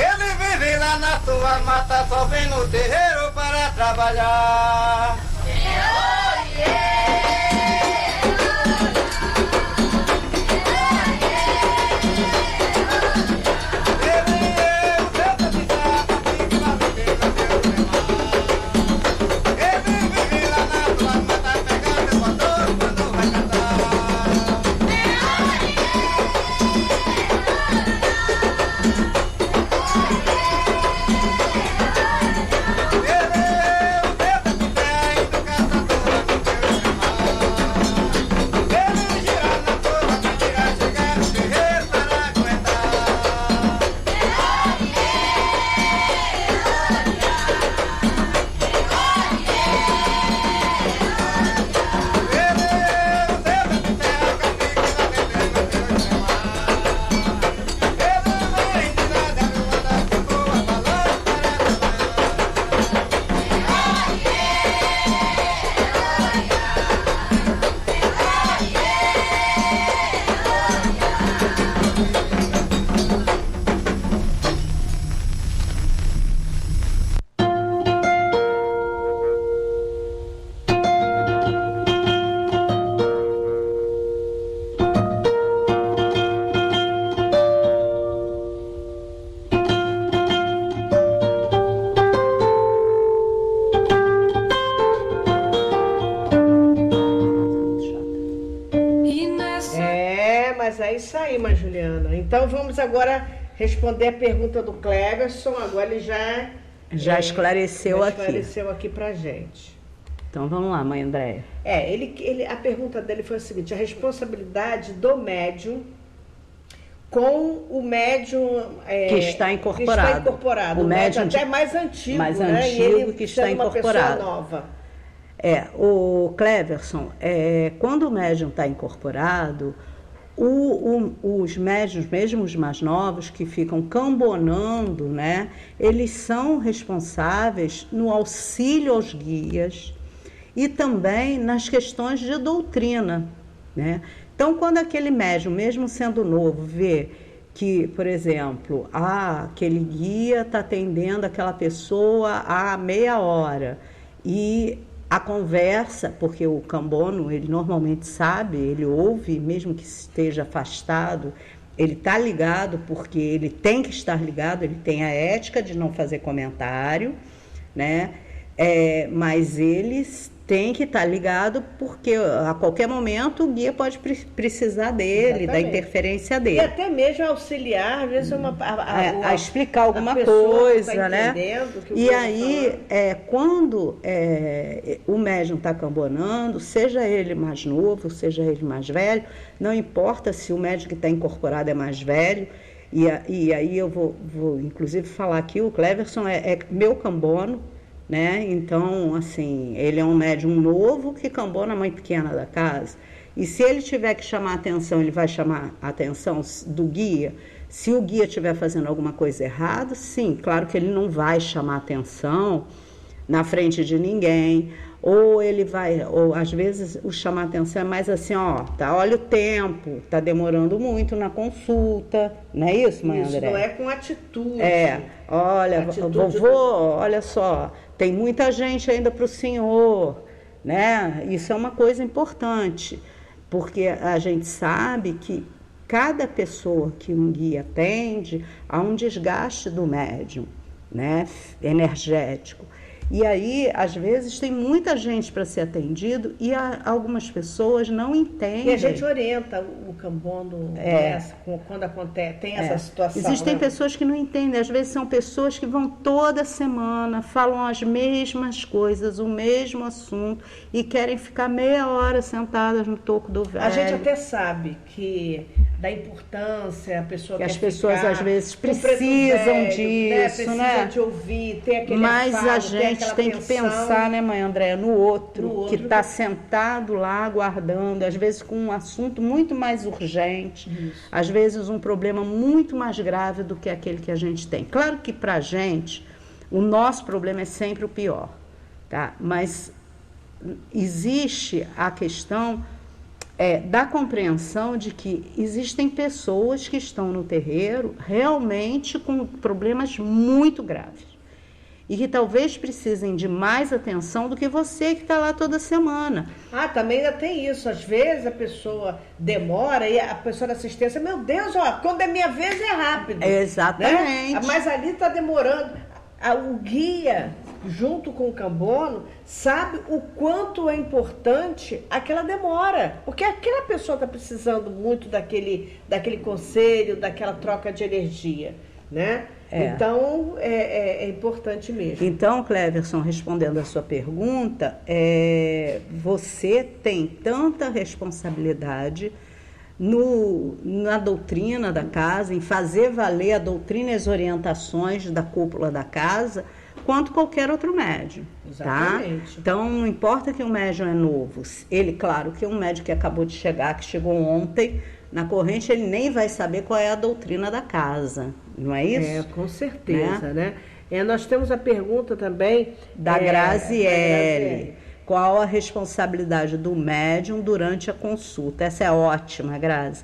Ele vive lá na sua mata, só vem no terreiro para trabalhar. É isso aí, mãe Juliana. Então vamos agora responder a pergunta do Cleverson. Agora ele já esclareceu aqui. Esclareceu aqui pra gente. Então vamos lá, mãe Andréia. A pergunta dele foi a seguinte: a responsabilidade do médium com o médium que está incorporado. O médium até mais antigo, né? E ele que está incorporado. Uma pessoa nova. O Cleverson, quando o médium está incorporado, Os médiuns, mesmo os mais novos, que ficam cambonando, né, eles são responsáveis no auxílio aos guias e também nas questões de doutrina, né? Então, quando aquele médium, mesmo sendo novo, vê que, por exemplo, aquele guia está atendendo aquela pessoa há meia hora e a conversa, porque o cambono, ele normalmente sabe, ele ouve, mesmo que esteja afastado, ele está ligado porque ele tem que estar ligado, ele tem a ética de não fazer comentário, né? Mas eles têm que estar ligado porque a qualquer momento o guia pode precisar dele, da interferência dele. E até mesmo auxiliar, às vezes, a explicar alguma coisa, tá né? E aí, quando o médium está cambonando, seja ele mais novo, seja ele mais velho, não importa se o médium que está incorporado é mais velho, e aí eu vou inclusive falar que o Cleverson é meu cambono, né? Então, assim, ele é um médium novo que cambona a mãe pequena da casa. E se ele tiver que chamar a atenção, ele vai chamar a atenção do guia. Se o guia estiver fazendo alguma coisa errada, sim, claro que ele não vai chamar a atenção na frente de ninguém. Ou ele vai, ou às vezes o chamar a atenção é mais assim, olha o tempo, tá demorando muito na consulta, não é isso, mãe André? Isso não é com atitude. Olha, vovô, olha só, tem muita gente ainda para o senhor, né? Isso é uma coisa importante, porque a gente sabe que cada pessoa que um guia atende, há um desgaste do médium, né? Energético. E aí, às vezes, tem muita gente para ser atendido e algumas pessoas não entendem. E a gente orienta o cambono quando acontece, tem essa situação. Existem né? pessoas que não entendem, às vezes são pessoas que vão toda semana, falam as mesmas coisas, o mesmo assunto e querem ficar meia hora sentadas no toco do velho. A gente até sabe que da importância, a pessoa que quer as pessoas ficar, às vezes precisam disso, né? Precisa de ouvir, ter aquele Mas afago, a gente tem que pensar, né, mãe Andréa, no outro que está sentado lá aguardando, às vezes com um assunto muito mais urgente, às vezes um problema muito mais grave do que aquele que a gente tem. Claro que para a gente, o nosso problema é sempre o pior, tá? Mas existe a questão da compreensão de que existem pessoas que estão no terreiro realmente com problemas muito graves e que talvez precisem de mais atenção do que você que está lá toda semana. Também ainda tem isso. Às vezes a pessoa demora e a pessoa da assistência, meu Deus, quando é minha vez é rápido. Exatamente. Né? Mas ali está demorando. O guia, junto com o cambono, sabe o quanto é importante aquela demora. Porque aquela pessoa está precisando muito daquele conselho, daquela troca de energia, né? Então, é importante mesmo. Então, Cleverson, respondendo a sua pergunta, você tem tanta responsabilidade na doutrina da casa, em fazer valer a doutrina e as orientações da cúpula da casa, quanto qualquer outro médium. Exatamente. Tá? Então, não importa que o médium é novo. Ele, claro, que um médium que acabou de chegar, que chegou ontem na corrente, ele nem vai saber qual é a doutrina da casa. Não é isso? Com certeza, né? Nós temos a pergunta também da Graziele. Qual a responsabilidade do médium durante a consulta? Essa é ótima, Grazi.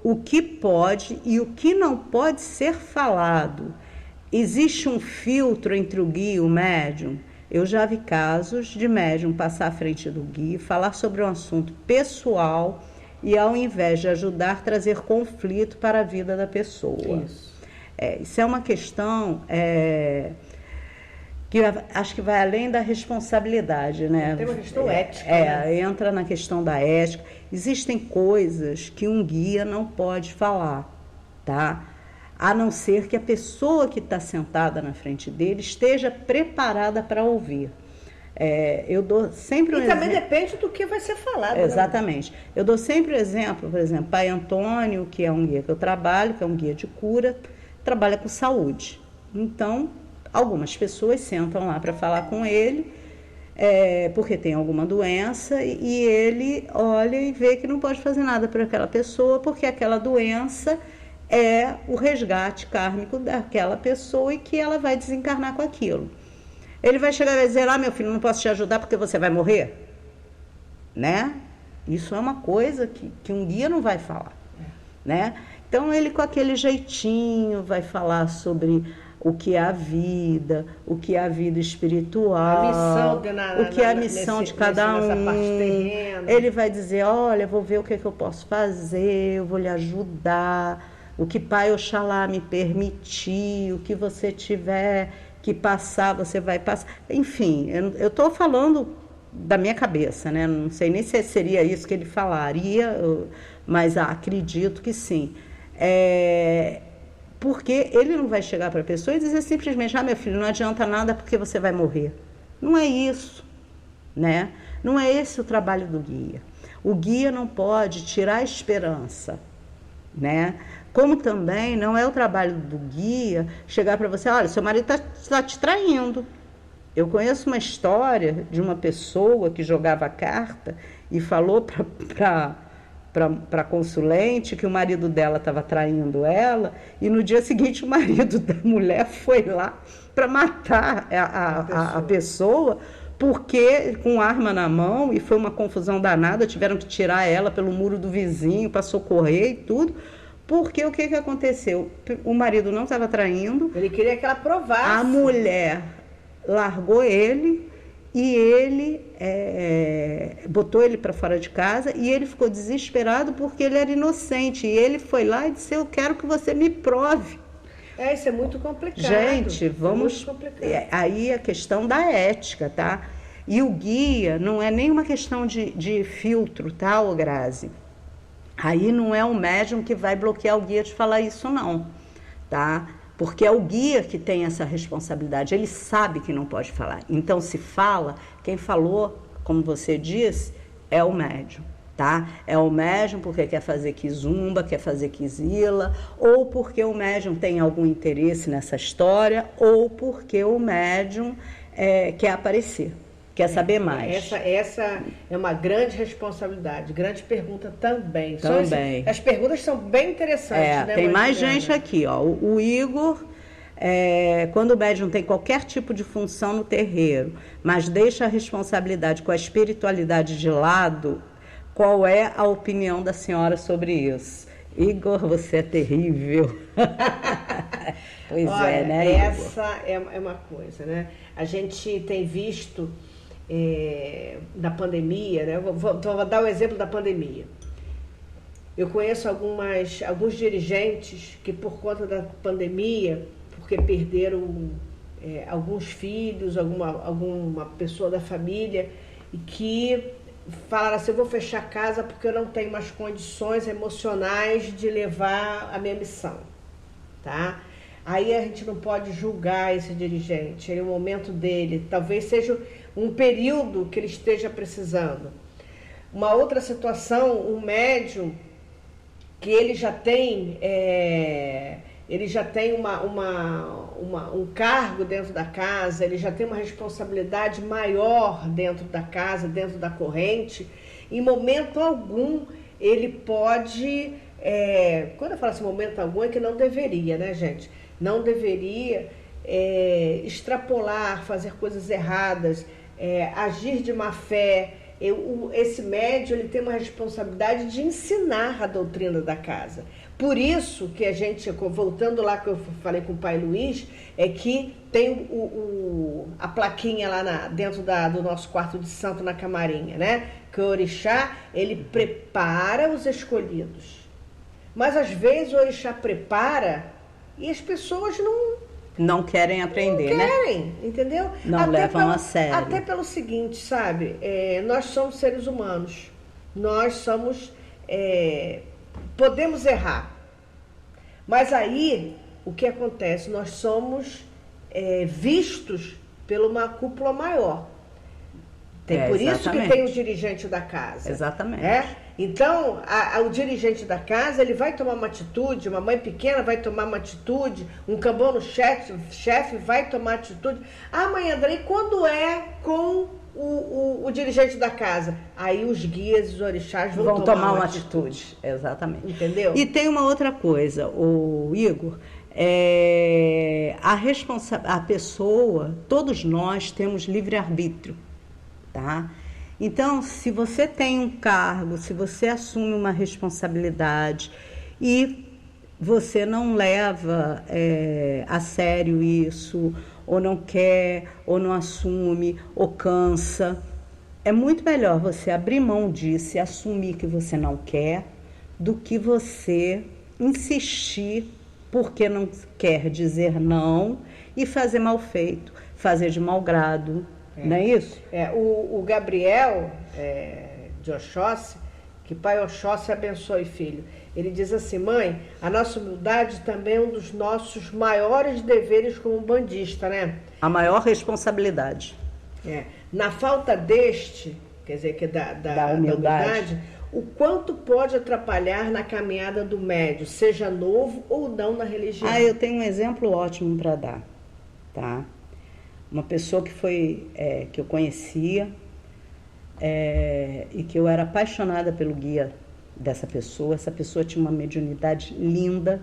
O que pode e o que não pode ser falado. Existe um filtro entre o guia e o médium? Eu já vi casos de médium passar à frente do guia, falar sobre um assunto pessoal e, ao invés de ajudar, trazer conflito para a vida da pessoa. Isso é uma questão que acho que vai além da responsabilidade, né? Tem uma questão ética. Né? Entra na questão da ética. Existem coisas que um guia não pode falar, tá? A não ser que a pessoa que está sentada na frente dele esteja preparada para ouvir. Eu dou sempre um também depende do que vai ser falado. Exatamente. Né? Eu dou sempre o exemplo, por exemplo, Pai Antônio, que é um guia que eu trabalho, que é um guia de cura, trabalha com saúde. Então, algumas pessoas sentam lá para falar com ele porque tem alguma doença e ele olha e vê que não pode fazer nada para aquela pessoa, porque aquela doença é o resgate kármico daquela pessoa e que ela vai desencarnar com aquilo. Ele vai chegar e vai dizer, meu filho, não posso te ajudar porque você vai morrer? Né? Isso é uma coisa que um guia não vai falar. Né? Então ele com aquele jeitinho vai falar sobre o que é a vida espiritual, o que é a missão de cada um. Ele vai dizer, olha, vou ver o que eu posso fazer, eu vou lhe ajudar, o que Pai Oxalá me permitir, o que você tiver que passar, você vai passar. Enfim, eu estou falando da minha cabeça, né? Não sei nem se seria isso que ele falaria, mas acredito que sim. Porque ele não vai chegar para a pessoa e dizer simplesmente, meu filho, não adianta nada porque você vai morrer. Não é isso, né? Não é esse o trabalho do guia. O guia não pode tirar a esperança, né? Como também não é o trabalho do guia chegar para você, olha, seu marido está te traindo. Eu conheço uma história de uma pessoa que jogava carta e falou para a consulente que o marido dela estava traindo ela, e no dia seguinte o marido da mulher foi lá para matar a pessoa, porque com arma na mão, e foi uma confusão danada, tiveram que tirar ela pelo muro do vizinho para socorrer e tudo, porque o que aconteceu? O marido não estava traindo. Ele queria que ela provasse. A mulher largou ele e ele botou ele para fora de casa, e ele ficou desesperado porque ele era inocente, e ele foi lá e disse, eu quero que você me prove. Isso é muito complicado. Gente, vamos... aí a questão da ética, tá? E o guia não é nenhuma questão de filtro, tá, ô Grazi? Aí não é o médium que vai bloquear o guia de falar isso, não, tá? Porque é o guia que tem essa responsabilidade, ele sabe que não pode falar. Então, se fala, quem falou, como você disse, é o médium, tá? É o médium porque quer fazer quizumba, quer fazer quizila, ou porque o médium tem algum interesse nessa história, ou porque o médium quer aparecer, quer saber mais. Essa é uma grande responsabilidade, grande pergunta também. Também. As perguntas são bem interessantes, né? Tem mais gente aqui, ó. O Igor, quando o médium tem qualquer tipo de função no terreiro, mas deixa a responsabilidade com a espiritualidade de lado, qual é a opinião da senhora sobre isso? Igor, você é terrível. Pois olha, né, essa é uma coisa, né? A gente tem visto da pandemia, né? Vou dar o exemplo da pandemia. Eu conheço alguns dirigentes que, por conta da pandemia, porque perderam alguns filhos, alguma pessoa da família, e que falaram assim, eu vou fechar a casa porque eu não tenho mais condições emocionais de levar a minha missão, tá? Aí a gente não pode julgar esse dirigente, é o momento dele, talvez seja um período que ele esteja precisando. Uma outra situação, um médium que ele já tem um cargo dentro da casa, ele já tem uma responsabilidade maior dentro da casa, dentro da corrente, em momento algum ele pode, quando eu falo assim, momento algum, é que não deveria, né, gente? Não deveria extrapolar, fazer coisas erradas, agir de má fé. Esse médium, ele tem uma responsabilidade de ensinar a doutrina da casa. Por isso que a gente, voltando lá que eu falei com o pai Luiz, é que tem a plaquinha lá dentro do nosso quarto de santo na camarinha, né? Que o orixá, ele prepara os escolhidos. Mas às vezes o orixá prepara e as pessoas não querem aprender, né? Não querem, entendeu? Não levam a sério. Até pelo seguinte, sabe? Nós somos seres humanos. Nós somos... podemos errar. Mas aí, o que acontece? Nós somos vistos por uma cúpula maior. Por isso que tem o dirigente da casa. Exatamente. Então, o dirigente da casa, ele vai tomar uma atitude, uma mãe pequena vai tomar uma atitude, um cambono chefe vai tomar atitude. Mãe André, e quando é com o dirigente da casa. Aí os guias e os orixás vão tomar uma atitude. Exatamente. Entendeu? E tem uma outra coisa, o Igor, a pessoa, todos nós temos livre-arbítrio, tá? Então, se você tem um cargo, se você assume uma responsabilidade e você não leva a sério isso, ou não quer, ou não assume, ou cansa, é muito melhor você abrir mão disso e assumir que você não quer, do que você insistir porque não quer dizer não e fazer mal feito, fazer de mau grado, não é isso? O Gabriel de Oxóssi, que Pai Oxóssi abençoe, filho, ele diz assim: mãe, a nossa humildade também é um dos nossos maiores deveres como bandista, né? A maior responsabilidade. Na falta deste, quer dizer, que da humildade, o quanto pode atrapalhar na caminhada do médium, seja novo ou não na religião? Eu tenho um exemplo ótimo para dar, tá? Uma pessoa que eu conhecia e que eu era apaixonada pelo guia dessa pessoa. Essa pessoa tinha uma mediunidade linda,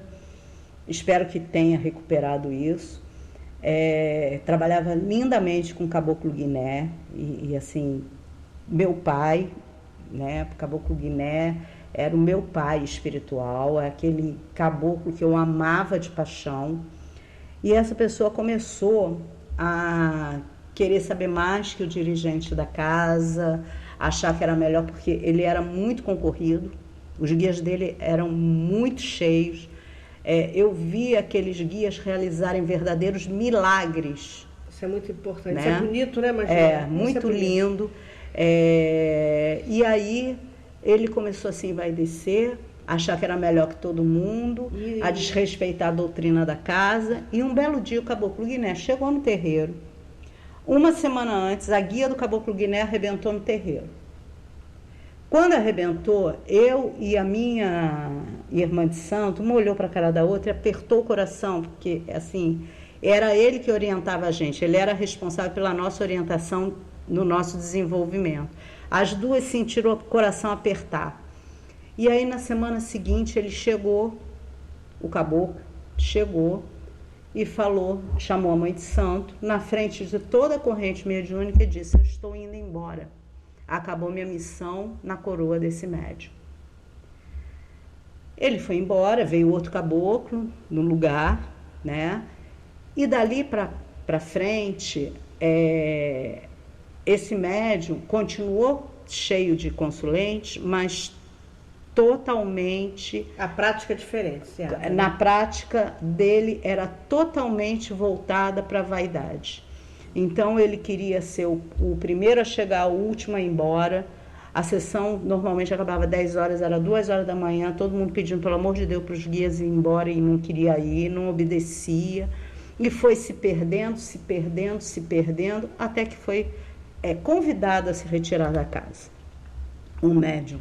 espero que tenha recuperado isso. Trabalhava lindamente com o Caboclo Guiné e assim, meu pai, né? O Caboclo Guiné era o meu pai espiritual, aquele caboclo que eu amava de paixão. E essa pessoa começou a querer saber mais que o dirigente da casa, achar que era melhor, porque ele era muito concorrido, os guias dele eram muito cheios. Eu vi aqueles guias realizarem verdadeiros milagres. Isso é muito importante, né? Isso é bonito, né, Magina? Muito lindo. E aí ele começou assim, vai descer, achar que era melhor que todo mundo, a desrespeitar a doutrina da casa. E um belo dia o Caboclo Guiné chegou no terreiro. Uma semana antes, a guia do Caboclo Guiné arrebentou no terreiro. Quando arrebentou, eu e a minha irmã de santo, uma olhou para a cara da outra e apertou o coração, porque assim, era ele que orientava a gente, ele era responsável pela nossa orientação no nosso desenvolvimento. As duas sentiram o coração apertar. E aí na semana seguinte ele chegou, o caboclo chegou e falou, chamou a mãe de santo, na frente de toda a corrente mediúnica, e disse: eu estou indo embora. Acabou minha missão na coroa desse médium. Ele foi embora, veio outro caboclo no lugar, né? E dali para frente, esse médium continuou cheio de consulentes, mas totalmente... A prática é diferente, certo? Na prática dele era totalmente voltada para a vaidade. Então ele queria ser o primeiro a chegar, o último a ir embora. A sessão normalmente acabava 10 horas, era 2 horas da manhã, todo mundo pedindo pelo amor de Deus para os guias ir embora e não queria ir, não obedecia. E foi se perdendo, até que foi convidado a se retirar da casa. Um médium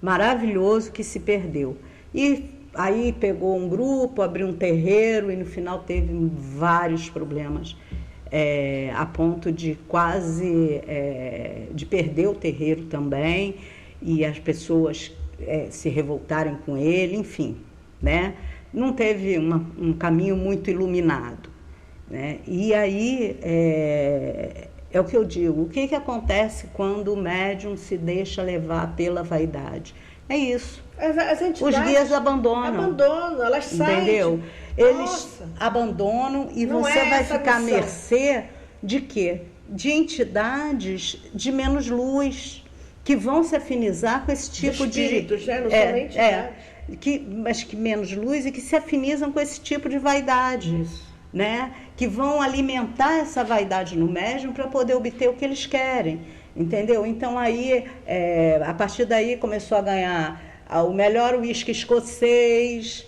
maravilhoso que se perdeu. E aí pegou um grupo, abriu um terreiro e no final teve vários problemas. A ponto de quase de perder o terreiro também, e as pessoas se revoltarem com ele, enfim, né? Não teve um caminho muito iluminado, né? E aí é o que eu digo, o que acontece quando o médium se deixa levar pela vaidade? É isso. As entidades os guias abandonam, elas saem. Entendeu? Eles abandonam e você vai ficar à mercê de quê? De entidades de menos luz, que vão se afinizar com esse tipo de espíritos, de... né? Não somente mas que menos luz e que se afinizam com esse tipo de vaidade. Isso. Né? Que vão alimentar essa vaidade no médium para poder obter o que eles querem. Entendeu? Então aí, a partir daí começou a ganhar o melhor uísque escocês,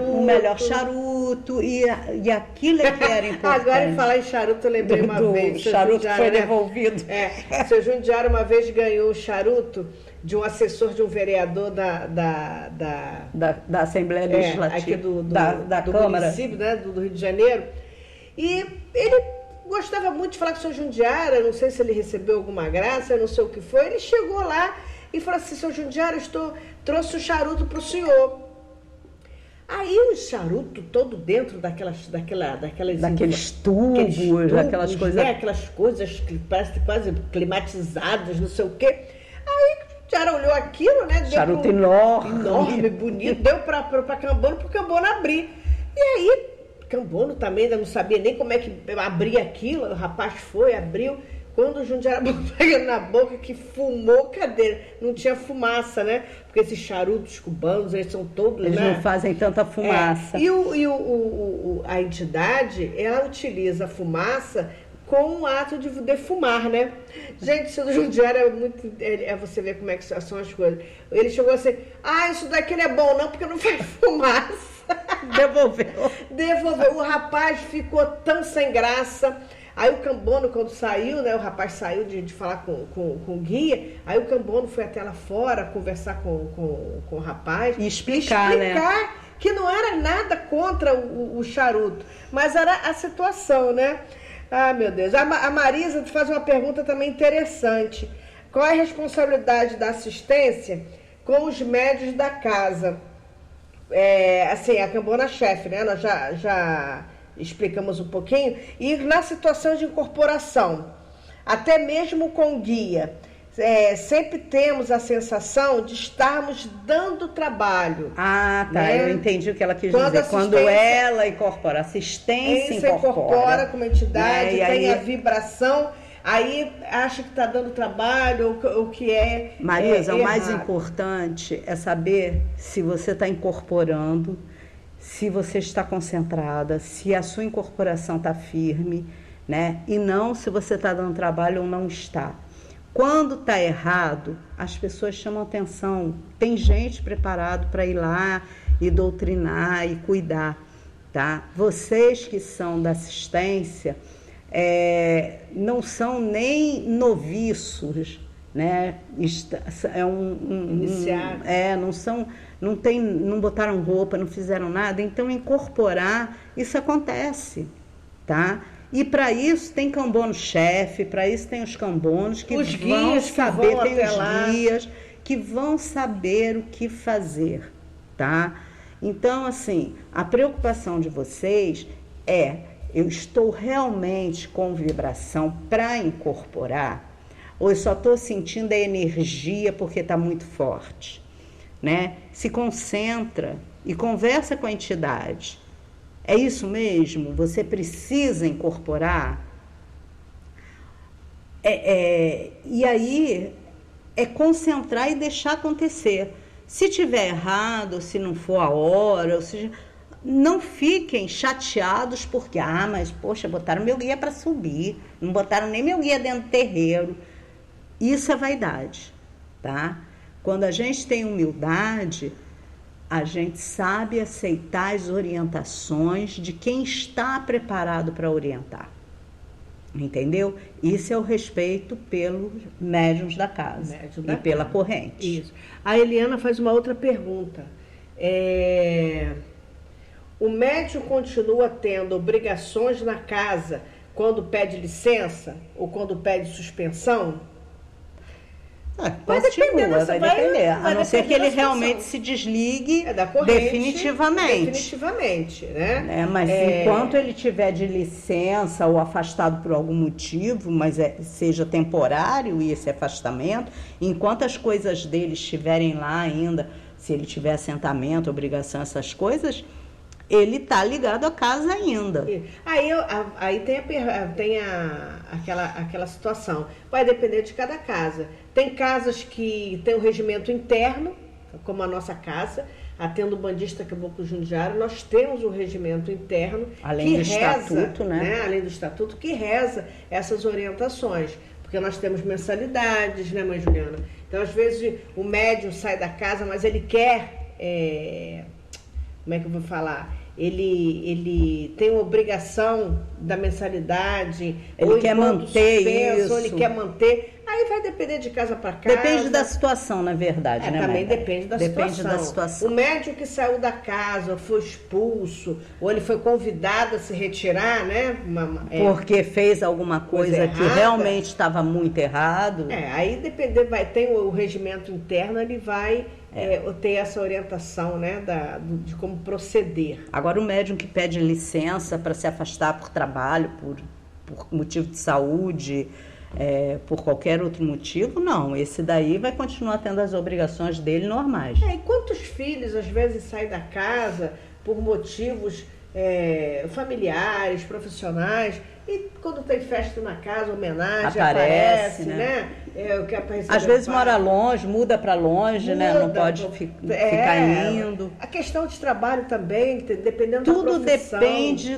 o melhor charuto, e aquilo é que era importante. Agora, em falar em charuto, eu lembrei uma vez. O charuto foi devolvido. Seu Jundiário uma vez ganhou o charuto de um assessor de um vereador da Assembleia Legislativa, aqui do da Câmara. Município, né, do Rio de Janeiro. E ele gostava gostava muito de falar com o senhor Jundiara, não sei se ele recebeu alguma graça, eu não sei o que foi. Ele chegou lá e falou assim, senhor Jundiara, trouxe o charuto para o senhor. Aí o charuto todo dentro daqueles tubos, aquelas coisas... Né? Aquelas coisas que parecem quase climatizadas, não sei o quê. Aí o Jundiara olhou aquilo, né? Charuto enorme. Enorme, bonito. Deu para Cambono, para o Cambono abrir. E aí, Cambono também ainda não sabia nem como é que abria aquilo. O rapaz foi, abriu. Quando o Jundiara botou na boca, que fumou, cadê? Não tinha fumaça, né? Porque esses charutos cubanos, eles são todos, eles né? não fazem tanta fumaça. E a entidade, ela utiliza a fumaça com o ato de defumar, né? Gente, isso do Jundiara é muito... você vê como é que são as coisas. Ele chegou assim, isso daqui não é bom não, porque não faz fumaça. Devolveu. O rapaz ficou tão sem graça. Aí o Cambono, quando saiu, né, o rapaz saiu de falar com o guia, aí o Cambono foi até lá fora conversar com o rapaz. E explicar, né? Que não era nada contra o charuto, mas era a situação, né? Ah, meu Deus. A Marisa faz uma pergunta também interessante. Qual é a responsabilidade da assistência com os médios da casa? Assim, a Cambona chefe, né? Nós já explicamos um pouquinho. E na situação de incorporação, até mesmo com guia, sempre temos a sensação de estarmos dando trabalho. Ah, tá. Né? Eu entendi o que ela quis dizer. Quando ela incorpora, assistência incorpora com uma entidade, né? tem a vibração, aí acha que está dando trabalho, o que é. Marisa, o mais importante é saber se você está incorporando, se você está concentrada, se a sua incorporação está firme, né? E não se você está dando trabalho ou não está. Quando está errado, as pessoas chamam atenção. Tem gente preparado para ir lá e doutrinar e cuidar, tá? Vocês que são da assistência não são nem noviços, né? Iniciados. Não botaram roupa, não fizeram nada. Então, incorporar, isso acontece, tá? E para isso tem cambono-chefe, para isso tem os cambonos que vão saber, tem os guias que vão saber o que fazer, tá? Então, assim, a preocupação de vocês eu estou realmente com vibração para incorporar, ou eu só estou sentindo a energia porque está muito forte, né? Se concentra e conversa com a entidade. É isso mesmo? Você precisa incorporar? E aí concentrar e deixar acontecer. Se tiver errado, se não for a hora, ou seja, não fiquem chateados porque, mas poxa, botaram meu guia para subir, não botaram nem meu guia dentro do terreiro. Isso é vaidade, tá? Quando a gente tem humildade, a gente sabe aceitar as orientações de quem está preparado para orientar. Entendeu? Isso é o respeito pelos médiuns da casa e pela corrente. Isso. A Eliana faz uma outra pergunta. O médium continua tendo obrigações na casa quando pede licença ou quando pede suspensão? Vai depender. A não ser que ele realmente se desligue da corrente, definitivamente, né? Mas enquanto ele tiver de licença ou afastado por algum motivo, mas seja temporário esse afastamento, enquanto as coisas dele estiverem lá ainda, se ele tiver assentamento, obrigação, essas coisas, ele está ligado à casa ainda. Aí tem aquela situação. Vai depender de cada casa. Tem casas que tem o regimento interno, como a nossa casa, a Tenda Umbandista Caboclo Jundiara, nós temos um regimento interno além do estatuto, né? Além do estatuto, que reza essas orientações. Porque nós temos mensalidades, né, mãe Juliana? Então, às vezes, o médium sai da casa, mas ele quer... como é que eu vou falar? ele tem uma obrigação da mensalidade, ele quer manter suspenso, isso, ou ele quer manter, aí vai depender de casa para casa. Depende da situação, na verdade, né, também Maida? depende da situação. O médico que saiu da casa, ou foi expulso, ou ele foi convidado a se retirar, né? Porque fez alguma coisa que realmente estava muito errado. Aí tem o regimento interno, ele vai ter essa orientação, né, de como proceder. Agora, o médium que pede licença para se afastar por trabalho, por motivo de saúde, por qualquer outro motivo, não. Esse daí vai continuar tendo as obrigações dele normais. E quantos filhos, às vezes, saem da casa por motivos familiares, profissionais, e quando tem festa na casa, homenagem, aparece, né? Às vezes mora longe, muda para longe, né? Não pode ficar indo. A questão de trabalho também, dependendo da profissão. Tudo depende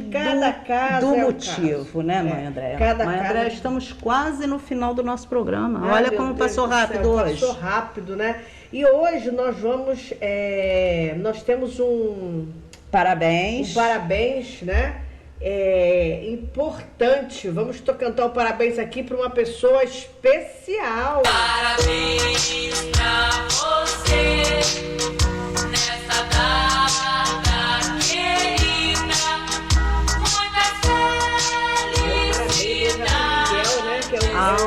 do motivo, né, mãe Andréia? Mãe Andréia, estamos quase no final do nosso programa. Olha como passou rápido hoje. Passou rápido, né? E hoje nós nós temos um parabéns, né? Importante. Vamos cantar o parabéns aqui para uma pessoa especial. Parabéns pra você nessa data querida. Muitas felicidades.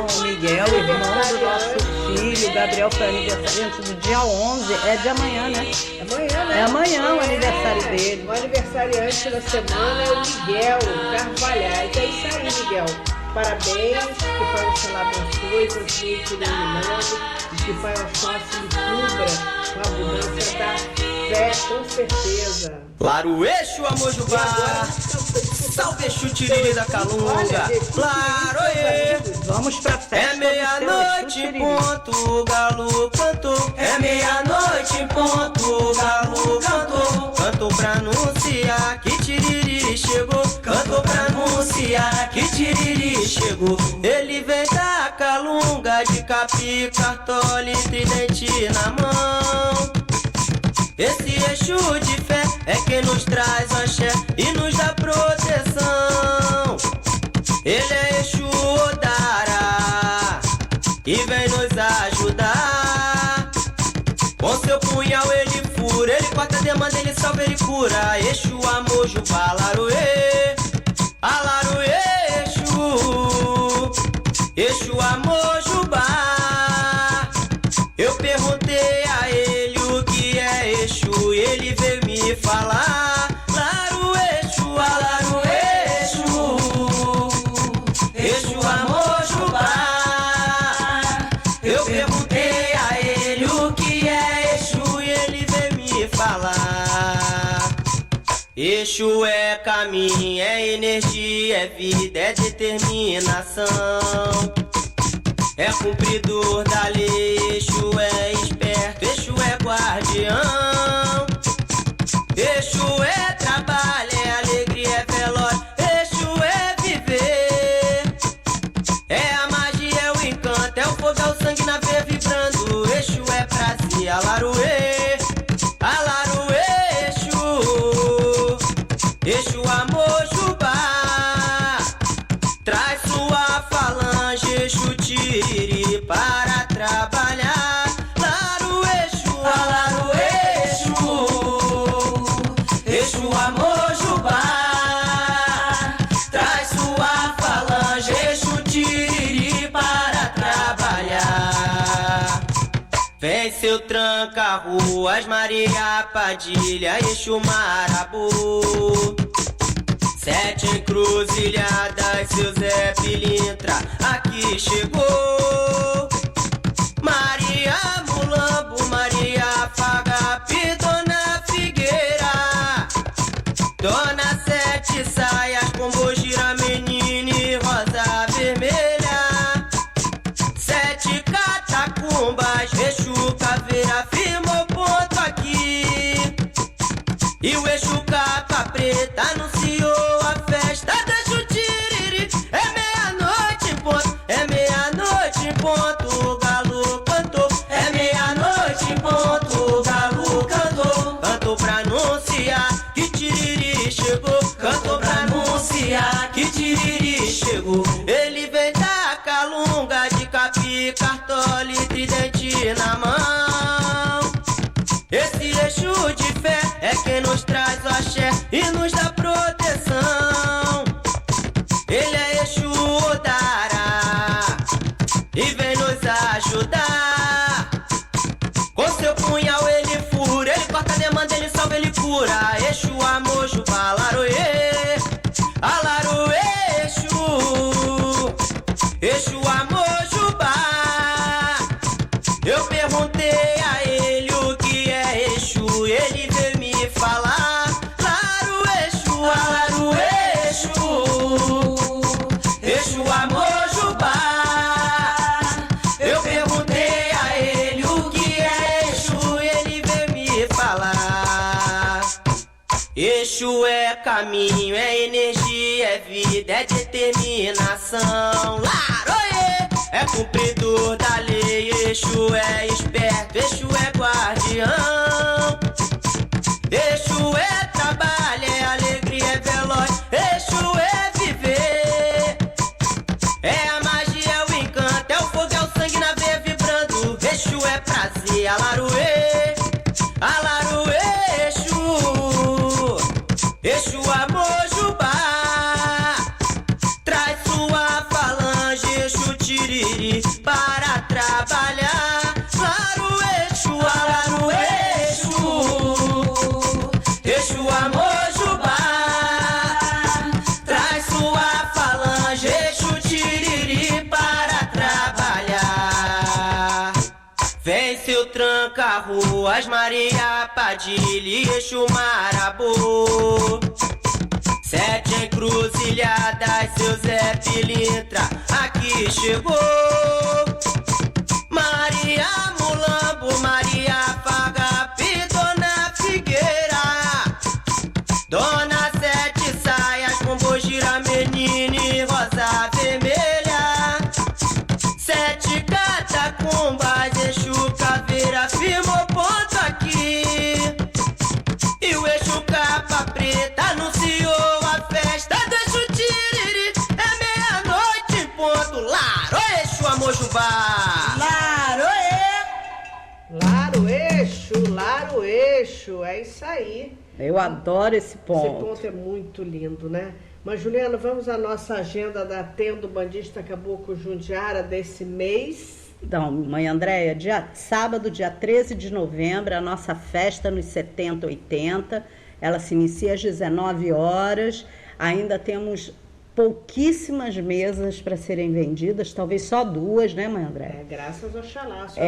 O Miguel, irmão do nosso filho, Gabriel, foi aniversariante do dia 11, é de amanhã, né? Amanhã, né? É amanhã o aniversário dele. O aniversariante da semana é o Miguel Carvalhais. É isso aí, Miguel. Parabéns, que Pai Oxalá abençoe, continue te iluminando, e que Pai Oxalá se cubra com a abundância da fé, com certeza. Claro, eixo, amor Jubá, salve, eixo, tiriri da calunga, claro, vamos pra festa. É meia-noite em ponto, o galo cantou. É meia-noite em ponto, o galo cantou. Cantou pra anunciar que tiriri chegou. Cantou pra anunciar que tiriri chegou. Ele vem da calunga, de capi, cartola e tridente na mão. Esse eixo de fé é quem nos traz axé e nos dá proteção. Ele é eixo Odara e vem nos ajudar. Com seu punhal ele fura, ele corta a demanda, ele salva, ele cura. Eixo amor Jubá, alaruê, alaruê, eixo amor Jubá. Eu perguntei a ele o que é eixo e ele veio me falar. Laru eixo, alaru eixo amor Jubá. Eu perguntei a ele o que é eixo e ele veio me falar. Eixo é caminho, é energia, é vida, é determinação. É cumpridor da lei, eixo é esperto, eixo é guardião. Eixo é trabalho, é alegria, é velório, eixo é viver. É a magia, é o encanto, é o fogo, é o sangue na veia vibrando. Eixo é prazer, alaruê, alaruê, eixo amor Jubá. Traz sua falange, eixo tiriri para trabalhar. Laru eixo, alaru eixo amor Jubá. Traz sua falange, eixo tiriri para trabalhar. Vem seu tranca-ruas, Maria Padilha, eixo Marabu. 7 encruzilhadas, seu Zé Pilintra aqui chegou. Maria Mulambo, Maria Fagapi, Dona Figueira. Dona Sete Saias, Pombogira, Menina e Rosa Vermelha. 7 catacumbas, eixo caveira, firmou ponto aqui. E o eixo capa preta anunciou a festa da Jutiriri. É meia-noite em ponto, é meia-noite em ponto. Exu Amojubá. Eu perguntei a ele o que é Exu, ele veio me falar. Laru Exu, Alaru Exu, Exu Amojubá. Eu perguntei a ele o que é Exu, ele veio me falar. Exu é caminho, é energia, é vida, é determinação. Laroê! É cumpridor da lei, Exu é esperto, Exu é guardião. Exu é trabalho, é alegria, é veloz, Exu é viver. É a magia, é o encanto, é o fogo, é o sangue na veia vibrando. Exu é prazer, Alaruê, Alaruê, Exu, Exu Amojubá. Traz sua falange, Exu Tiriri, para trabalhar. Laru Exu, Alaru Exu, Exu Amojubá. Traz sua falange, Exu Tiriri, para trabalhar. Vem seu tranca-ruas, Maria Padilha, Exu Marabu. 7 encruzilhadas, seu Zé Pilintra aqui chegou. Maria Mulambo, Maria Fagapi, Dona Figueira, Dona Sete Saias, Pombogira, Menine, Rosa Vermelha. 7 catacumbas, Exu Caveira, firmou ponto aqui. E o Exu Capa Preta anunciou a festa do Exu Tiriri. É meia-noite em ponto. Laro Exu Amojubá. Laro Exu, é isso aí. Eu adoro esse ponto. Esse ponto é muito lindo, né? Mas, Juliana, vamos à nossa agenda da Tenda Bandista Caboclo Jundiara desse mês. Então, mãe Andréia, sábado, dia 13 de novembro, a nossa festa nos 70-80. Ela se inicia às 19 horas. Ainda temos pouquíssimas mesas para serem vendidas, talvez só 2, né, mãe Andréia? Graças ao Xalá, só 2.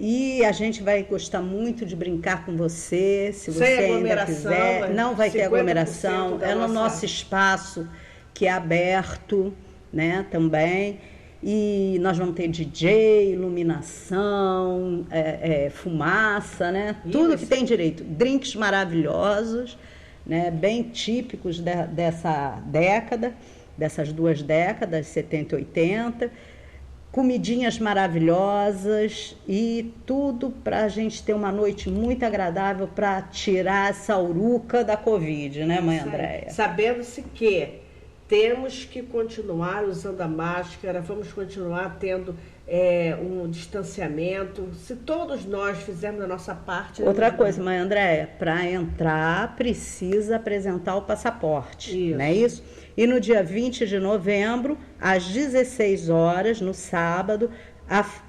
E a gente vai gostar muito de brincar com você, se você ainda quiser. Não vai ter aglomeração, é no nosso espaço, que é aberto, né, também. E nós vamos ter DJ, iluminação, fumaça, né? Tudo que tem direito. Drinks maravilhosos, né? Bem típicos dessa década, dessas 2 décadas, 70 e 80. Comidinhas maravilhosas e tudo para a gente ter uma noite muito agradável para tirar essa uruca da Covid, né, mãe Andréia? Sabendo-se que temos que continuar usando a máscara, vamos continuar tendo um distanciamento. Se todos nós fizermos a nossa parte... Outra coisa, mãe Andréia, para entrar precisa apresentar o passaporte, não é isso? E no dia 20 de novembro, às 16 horas, no sábado,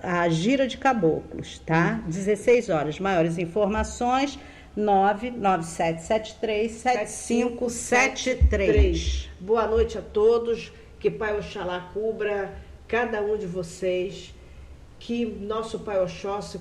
a gira de caboclos, tá? 16 horas. Maiores informações... 997737573. Boa noite a todos, que Pai Oxalá cubra cada um de vocês, que nosso Pai Oxóssi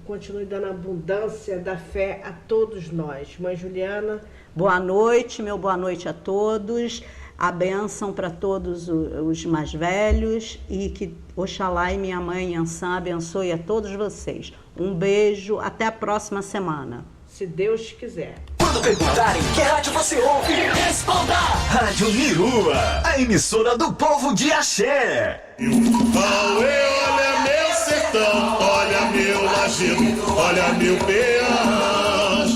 continue dando abundância da fé a todos nós. Mãe Juliana. Boa noite, meu boa noite a todos, a bênção para todos os mais velhos e que Oxalá e minha mãe Iansã abençoe a todos vocês. Um beijo, até a próxima semana. Se Deus quiser. Quando perguntarem que rádio você ouve, responda! Rádio Mirua, a emissora do povo de Axé. Auê, olha meu sertão, olha meu lajedo, olha meu peão.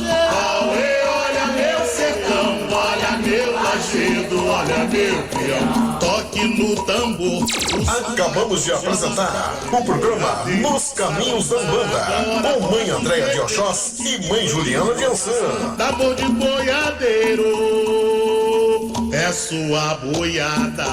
Auê, olha meu sertão, olha meu lajedo, olha meu peão. Toque no tambor. Acabamos de apresentar o programa Nos Caminhos da Umbanda, com mãe Andréia de Oxós e mãe Juliana de Iansã. Tambor de boiadeiro, é sua boiada.